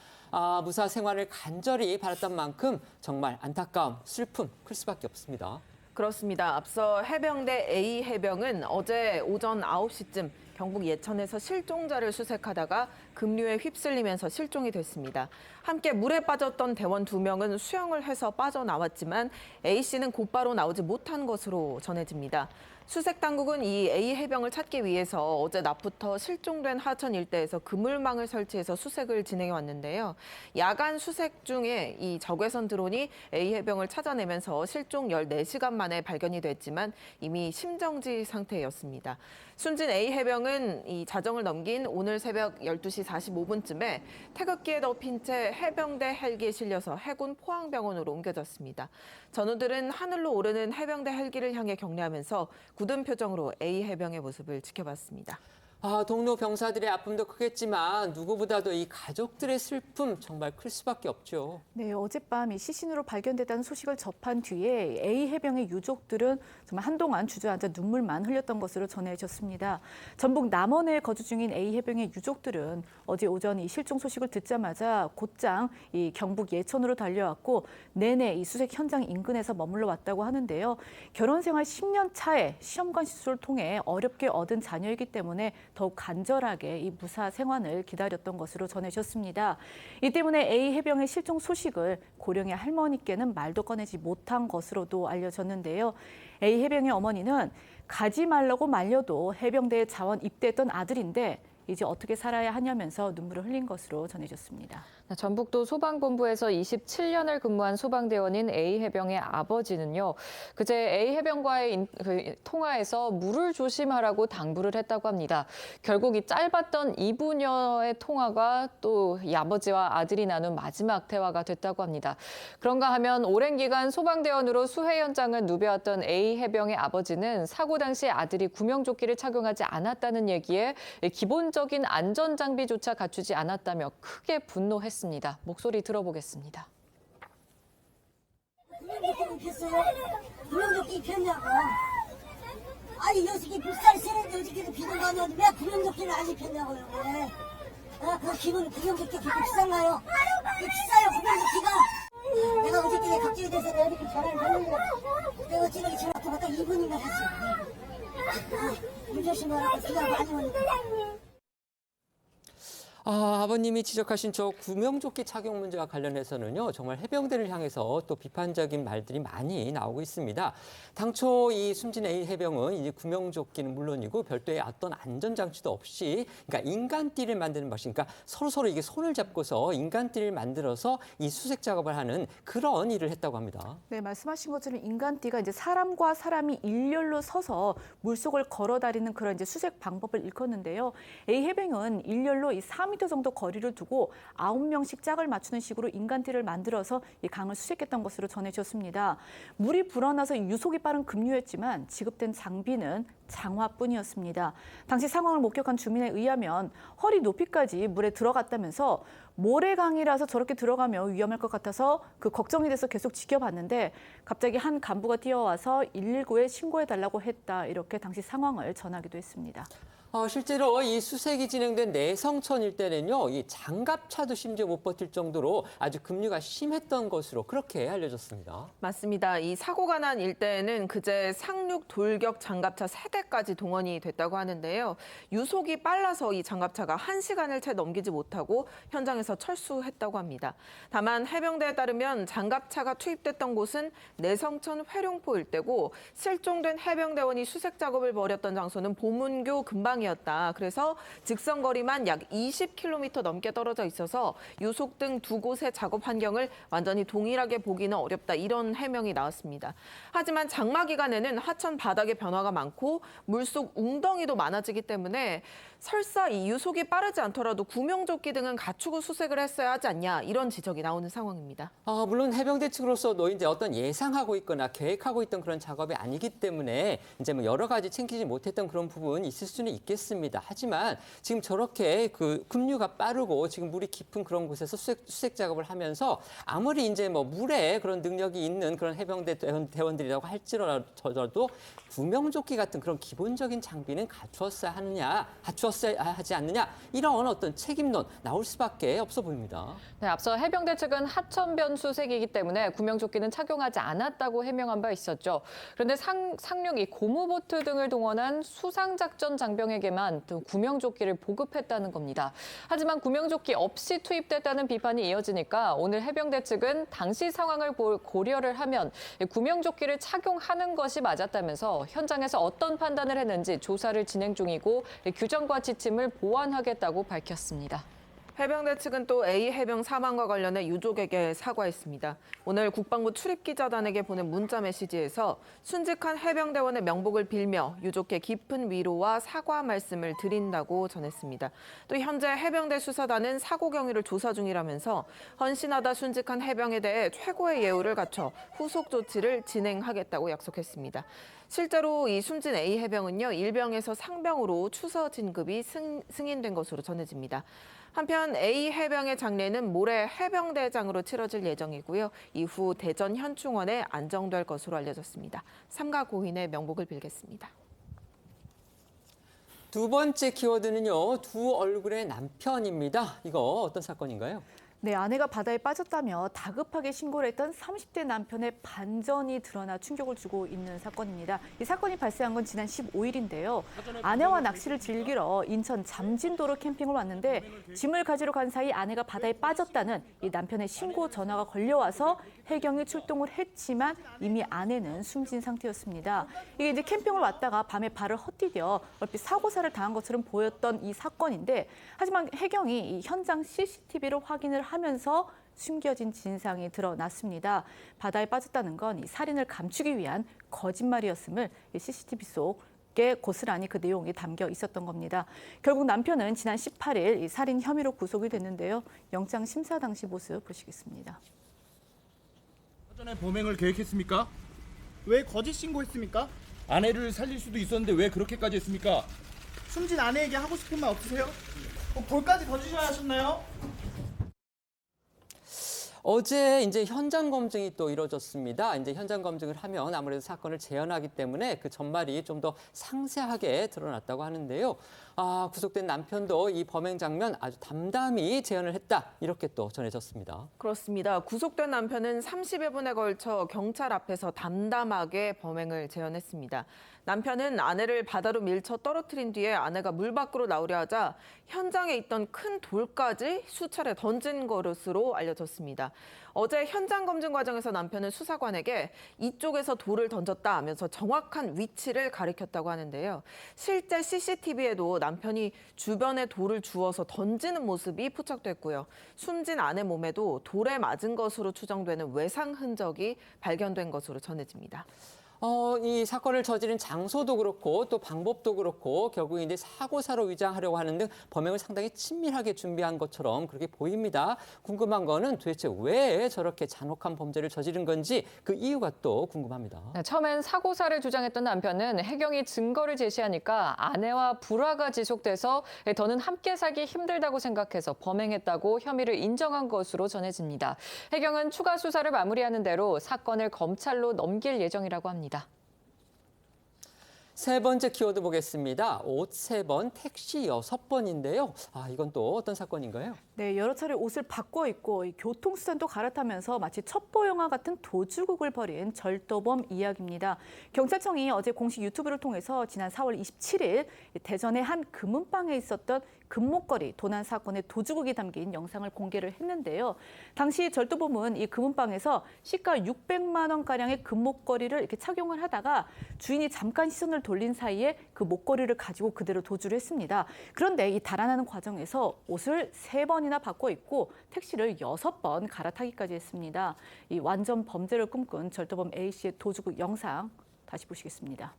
Speaker 1: 무사 생활을 간절히 바랐던 만큼 정말 안타까움, 슬픔 클 수밖에 없습니다.
Speaker 4: 그렇습니다. 앞서 해병대 A 해병은 어제 오전 9시쯤 경북 예천에서 실종자를 수색하다가 급류에 휩쓸리면서 실종이 됐습니다. 함께 물에 빠졌던 대원 2명은 수영을 해서 빠져나왔지만 A씨는 곧바로 나오지 못한 것으로 전해집니다. 수색 당국은 이 A 해병을 찾기 위해서 어제 낮부터 실종된 하천 일대에서 그물망을 설치해서 수색을 진행해 왔는데요. 야간 수색 중에 이 적외선 드론이 A 해병을 찾아내면서 실종 14시간 만에 발견이 됐지만 이미 심정지 상태였습니다. 숨진 A 해병은 이 자정을 넘긴 오늘 새벽 12시 45분쯤에 태극기에 덮인 채 해병대 헬기에 실려서 해군 포항병원으로 옮겨졌습니다. 전우들은 하늘로 오르는 해병대 헬기를 향해 경례하면서 굳은 표정으로 A 해병의 모습을 지켜봤습니다.
Speaker 1: 동료 병사들의 아픔도 크겠지만 누구보다도 이 가족들의 슬픔 정말 클 수밖에 없죠.
Speaker 5: 네, 어젯밤 이 시신으로 발견됐다는 소식을 접한 뒤에 A 해병의 유족들은 정말 한동안 주저앉아 눈물만 흘렸던 것으로 전해졌습니다. 전북 남원에 거주 중인 A 해병의 유족들은 어제 오전 이 실종 소식을 듣자마자 곧장 이 경북 예천으로 달려왔고 내내 이 수색 현장 인근에서 머물러 왔다고 하는데요. 결혼 생활 10년 차에 시험관 시술을 통해 어렵게 얻은 자녀이기 때문에 더욱 간절하게 이 무사 생환을 기다렸던 것으로 전해졌습니다. 이 때문에 A 해병의 실종 소식을 고령의 할머니께는 말도 꺼내지 못한 것으로도 알려졌는데요. A 해병의 어머니는 가지 말라고 말려도 해병대에 자원 입대했던 아들인데 이제 어떻게 살아야 하냐면서 눈물을 흘린 것으로 전해졌습니다.
Speaker 6: 전북도 소방본부에서 27년을 근무한 소방대원인 A 해병의 아버지는요. 그제 A 해병과의 통화에서 물을 조심하라고 당부를 했다고 합니다. 결국 이 짧았던 2분여의 통화가 또 이 아버지와 아들이 나눈 마지막 대화가 됐다고 합니다. 그런가 하면 오랜 기간 소방대원으로 수해 현장을 누벼왔던 A 해병의 아버지는 사고 당시 아들이 구명조끼를 착용하지 않았다는 얘기에 기본적인 안전장비조차 갖추지 않았다며 크게 분노했습니다. 목소리 들어보겠습니다.
Speaker 2: 구명조끼를 입혔어요. 구명조끼 입혔냐고. 아니 녀석이 불살이 세는데 어저께도 비는 거 아니었는데 왜 구명조끼를 안 입혔냐고요. 왜? 그 기분 구명조끼 그렇게 비싼가요? 비싸요 구명조끼가. 내가 어저께 갑자기 돼서 내가 이렇게 전화를 했는데 내가 어찌나 전화 통화가 2분인가 했어요. 물 조심하라고 비가 많이 오니까.
Speaker 1: 아버님이 지적하신 저 구명조끼 착용 문제와 관련해서는요, 정말 해병대를 향해서 또 비판적인 말들이 많이 나오고 있습니다. 당초 이 숨진 A 해병은 이제 구명조끼는 물론이고 별도의 어떤 안전장치도 없이, 그러니까 인간띠를 만드는 것이, 그러니까 서로 이게 손을 잡고서 인간띠를 만들어서 이 수색 작업을 하는 그런 일을 했다고 합니다.
Speaker 5: 네, 말씀하신 것처럼 인간띠가 이제 사람과 사람이 일렬로 서서 물속을 걸어다니는 그런 이제 수색 방법을 일컫는데요. A 해병은 일렬로 이 4m 정도 거리를 두고 9명씩 짝을 맞추는 식으로 인간띠를 만들어서 이 강을 수색했던 것으로 전해졌습니다. 물이 불어나서 유속이 빠른 급류였지만 지급된 장비는 장화뿐이었습니다. 당시 상황을 목격한 주민에 의하면 허리 높이까지 물에 들어갔다면서 모래강이라서 저렇게 들어가면 위험할 것 같아서 그 걱정이 돼서 계속 지켜봤는데 갑자기 한 간부가 뛰어와서 119에 신고해달라고 했다. 이렇게 당시 상황을 전하기도 했습니다.
Speaker 1: 실제로 이 수색이 진행된 내성천 일대는요, 이 장갑차도 심지어 못 버틸 정도로 아주 급류가 심했던 것으로 그렇게 알려졌습니다.
Speaker 4: 맞습니다. 이 사고가 난 일대에는 그제 상륙 돌격 장갑차 3대까지 동원이 됐다고 하는데요. 유속이 빨라서 이 장갑차가 1시간을 채 넘기지 못하고 현장에서 철수했다고 합니다. 다만 해병대에 따르면 장갑차가 투입됐던 곳은 내성천 회룡포 일대고 실종된 해병대원이 수색 작업을 벌였던 장소는 보문교 근방 상황이었다. 그래서 직선거리만 약 20km 넘게 떨어져 있어서 유속 등 두 곳의 작업 환경을 완전히 동일하게 보기는 어렵다. 이런 해명이 나왔습니다. 하지만 장마 기간에는 하천 바닥의 변화가 많고 물속 웅덩이도 많아지기 때문에 설사 이 유속이 빠르지 않더라도 구명조끼 등은 갖추고 수색을 했어야 하지 않냐. 이런 지적이 나오는 상황입니다.
Speaker 1: 물론 해병대 측으로서도 이제 어떤 예상하고 있거나 계획하고 있던 그런 작업이 아니기 때문에 이제 뭐 여러 가지 챙기지 못했던 그런 부분이 있을 수는 있겠습니다. 하지만 지금 저렇게 그 급류가 빠르고 지금 물이 깊은 그런 곳에서 수색 작업을 하면서 아무리 이제 뭐 물에 그런 능력이 있는 그런 해병대 대원들이라고 할지라도 구명조끼 같은 그런 기본적인 장비는 갖추었어야 하지 않느냐 이런 어떤 책임론 나올 수밖에 없어 보입니다.
Speaker 6: 네, 앞서 해병대 측은 하천변 수색이기 때문에 구명조끼는 착용하지 않았다고 해명한 바 있었죠. 그런데 상륙 이 고무보트 등을 동원한 수상작전 장병에게만 또 구명조끼를 보급했다는 겁니다. 하지만 구명조끼 없이 투입됐다는 비판이 이어지니까 오늘 해병대 측은 당시 상황을 고려를 하면 구명조끼를 착용하는 것이 맞았다면서 현장에서 어떤 판단을 했는지 조사를 진행 중이고 규정과 지침을 보완하겠다고 밝혔습니다.
Speaker 4: 해병대 측은 또 A 해병 사망과 관련해 유족에게 사과했습니다. 오늘 국방부 출입기자단에게 보낸 문자 메시지에서 순직한 해병대원의 명복을 빌며 유족께 깊은 위로와 사과 말씀을 드린다고 전했습니다. 또 현재 해병대 수사단은 사고 경위를 조사 중이라면서 헌신하다 순직한 해병에 대해 최고의 예우를 갖춰 후속 조치를 진행하겠다고 약속했습니다. 실제로 이 숨진 A 해병은요, 일병에서 상병으로 추서 진급이 승인된 것으로 전해집니다. 한편 A 해병의 장례는 모레 해병대장으로 치러질 예정이고요. 이후 대전 현충원에 안정될 것으로 알려졌습니다. 삼가 고인의 명복을 빌겠습니다.
Speaker 1: 두 번째 키워드는요, 두 얼굴의 남편입니다. 이거 어떤 사건인가요?
Speaker 5: 네, 아내가 바다에 빠졌다며 다급하게 신고를 했던 30대 남편의 반전이 드러나 충격을 주고 있는 사건입니다. 이 사건이 발생한 건 지난 15일인데요. 아내와 낚시를 즐기러 인천 잠진도로 캠핑을 왔는데 짐을 가지러 간 사이 아내가 바다에 빠졌다는 이 남편의 신고 전화가 걸려와서 해경이 출동을 했지만 이미 아내는 숨진 상태였습니다. 이게 이제 캠핑을 왔다가 밤에 발을 헛디뎌 얼핏 사고사를 당한 것처럼 보였던 이 사건인데 하지만 해경이 이 현장 CCTV를 확인을 하면서 숨겨진 진상이 드러났습니다. 바다에 빠졌다는 건 이 살인을 감추기 위한 거짓말이었음을 CCTV 속에 고스란히 그 내용이 담겨 있었던 겁니다. 결국 남편은 지난 18일 이 살인 혐의로 구속이 됐는데요. 영장 심사 당시 모습 보시겠습니다.
Speaker 3: 사전에 범행을 계획했습니까? 왜 거짓 신고했습니까? 아내를 살릴 수도 있었는데 왜 그렇게까지 했습니까?
Speaker 7: 숨진 아내에게 하고 싶은 말 없으세요? 볼까지 던지셔야 하셨나요?
Speaker 1: 어제 이제 현장 검증이 또 이루어졌습니다. 이제 현장 검증을 하면 아무래도 사건을 재현하기 때문에 그 전말이 좀 더 상세하게 드러났다고 하는데요. 구속된 남편도 이 범행 장면 아주 담담히 재현을 했다. 이렇게 또 전해졌습니다.
Speaker 4: 그렇습니다. 구속된 남편은 30여 분에 걸쳐 경찰 앞에서 담담하게 범행을 재현했습니다. 남편은 아내를 바다로 밀쳐 떨어뜨린 뒤에 아내가 물 밖으로 나오려 하자 현장에 있던 큰 돌까지 수차례 던진 것으로 알려졌습니다. 어제 현장 검증 과정에서 남편은 수사관에게 이쪽에서 돌을 던졌다 하면서 정확한 위치를 가리켰다고 하는데요. 실제 CCTV에도 남편이 주변에 돌을 주워서 던지는 모습이 포착됐고요. 숨진 아내 몸에도 돌에 맞은 것으로 추정되는 외상 흔적이 발견된 것으로 전해집니다.
Speaker 1: 이 사건을 저지른 장소도 그렇고 또 방법도 그렇고 결국 이제 사고사로 위장하려고 하는 등 범행을 상당히 친밀하게 준비한 것처럼 그렇게 보입니다. 궁금한 거는 도대체 왜 저렇게 잔혹한 범죄를 저지른 건지 그 이유가 또 궁금합니다.
Speaker 6: 네, 처음엔 사고사를 주장했던 남편은 해경이 증거를 제시하니까 아내와 불화가 지속돼서 더는 함께 살기 힘들다고 생각해서 범행했다고 혐의를 인정한 것으로 전해집니다. 해경은 추가 수사를 마무리하는 대로 사건을 검찰로 넘길 예정이라고 합니다.
Speaker 1: 세 번째 키워드 보겠습니다. 옷 3번, 택시 6번인데요. 이건 또 어떤 사건인가요?
Speaker 5: 네, 여러 차례 옷을 바꿔 입고 교통수단도 갈아타면서 마치 첩보 영화 같은 도주극을 벌인 절도범 이야기입니다. 경찰청이 어제 공식 유튜브를 통해서 지난 4월 27일 대전의 한 금은방에 있었던 금목걸이 도난 사건의 도주극이 담긴 영상을 공개를 했는데요. 당시 절도범은 이 금은방에서 시가 600만 원가량의 금목걸이를 이렇게 착용을 하다가 주인이 잠깐 시선을 돌린 사이에 그 목걸이를 가지고 그대로 도주를 했습니다. 그런데 이 달아나는 과정에서 옷을 3번이나 바꿔 입고 택시를 6번 갈아타기까지 했습니다. 이 완전 범죄를 꿈꾼 절도범 A씨의 도주극 영상 다시 보시겠습니다.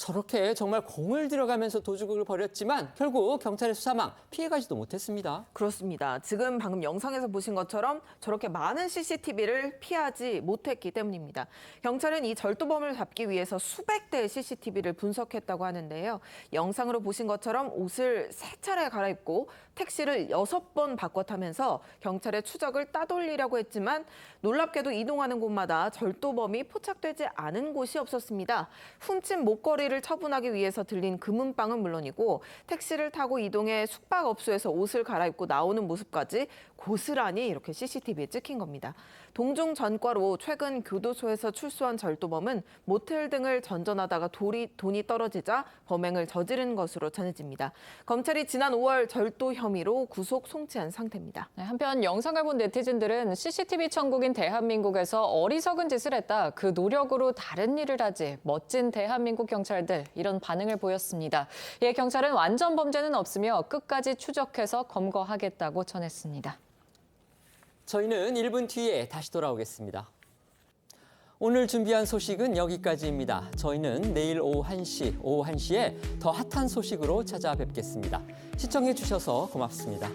Speaker 1: 저렇게 정말 공을 들여가면서 도주극을 벌였지만 결국 경찰의 수사망 피해가지도 못했습니다.
Speaker 4: 그렇습니다. 지금 방금 영상에서 보신 것처럼 저렇게 많은 CCTV를 피하지 못했기 때문입니다. 경찰은 이 절도범을 잡기 위해서 수백 대의 CCTV를 분석했다고 하는데요. 영상으로 보신 것처럼 옷을 3차례 갈아입고 택시를 6번 바꿔 타면서 경찰의 추적을 따돌리려고 했지만 놀랍게도 이동하는 곳마다 절도범이 포착되지 않은 곳이 없었습니다. 훔친 목걸이를 처분하기 위해서 들린 금은방은 물론이고 택시를 타고 이동해 숙박업소에서 옷을 갈아입고 나오는 모습까지 고스란히 이렇게 CCTV에 찍힌 겁니다. 동중 전과로 최근 교도소에서 출소한 절도범은 모텔 등을 전전하다가 돈이 떨어지자 범행을 저지른 것으로 전해집니다. 검찰이 지난 5월 절도 혐의로 구속 송치한 상태입니다.
Speaker 6: 네, 한편 영상을 본 네티즌들은 CCTV 천국인 대한민국에서 어리석은 짓을 했다. 그 노력으로 다른 일을 하지. 멋진 대한민국 경찰들. 이런 반응을 보였습니다. 이에 경찰은 완전 범죄는 없으며 끝까지 추적해서 검거하겠다고 전했습니다.
Speaker 1: 저희는 1분 뒤에 다시 돌아오겠습니다. 오늘 준비한 소식은 여기까지입니다. 저희는 내일 오후 1시에 더 핫한 소식으로 찾아뵙겠습니다. 시청해 주셔서 고맙습니다.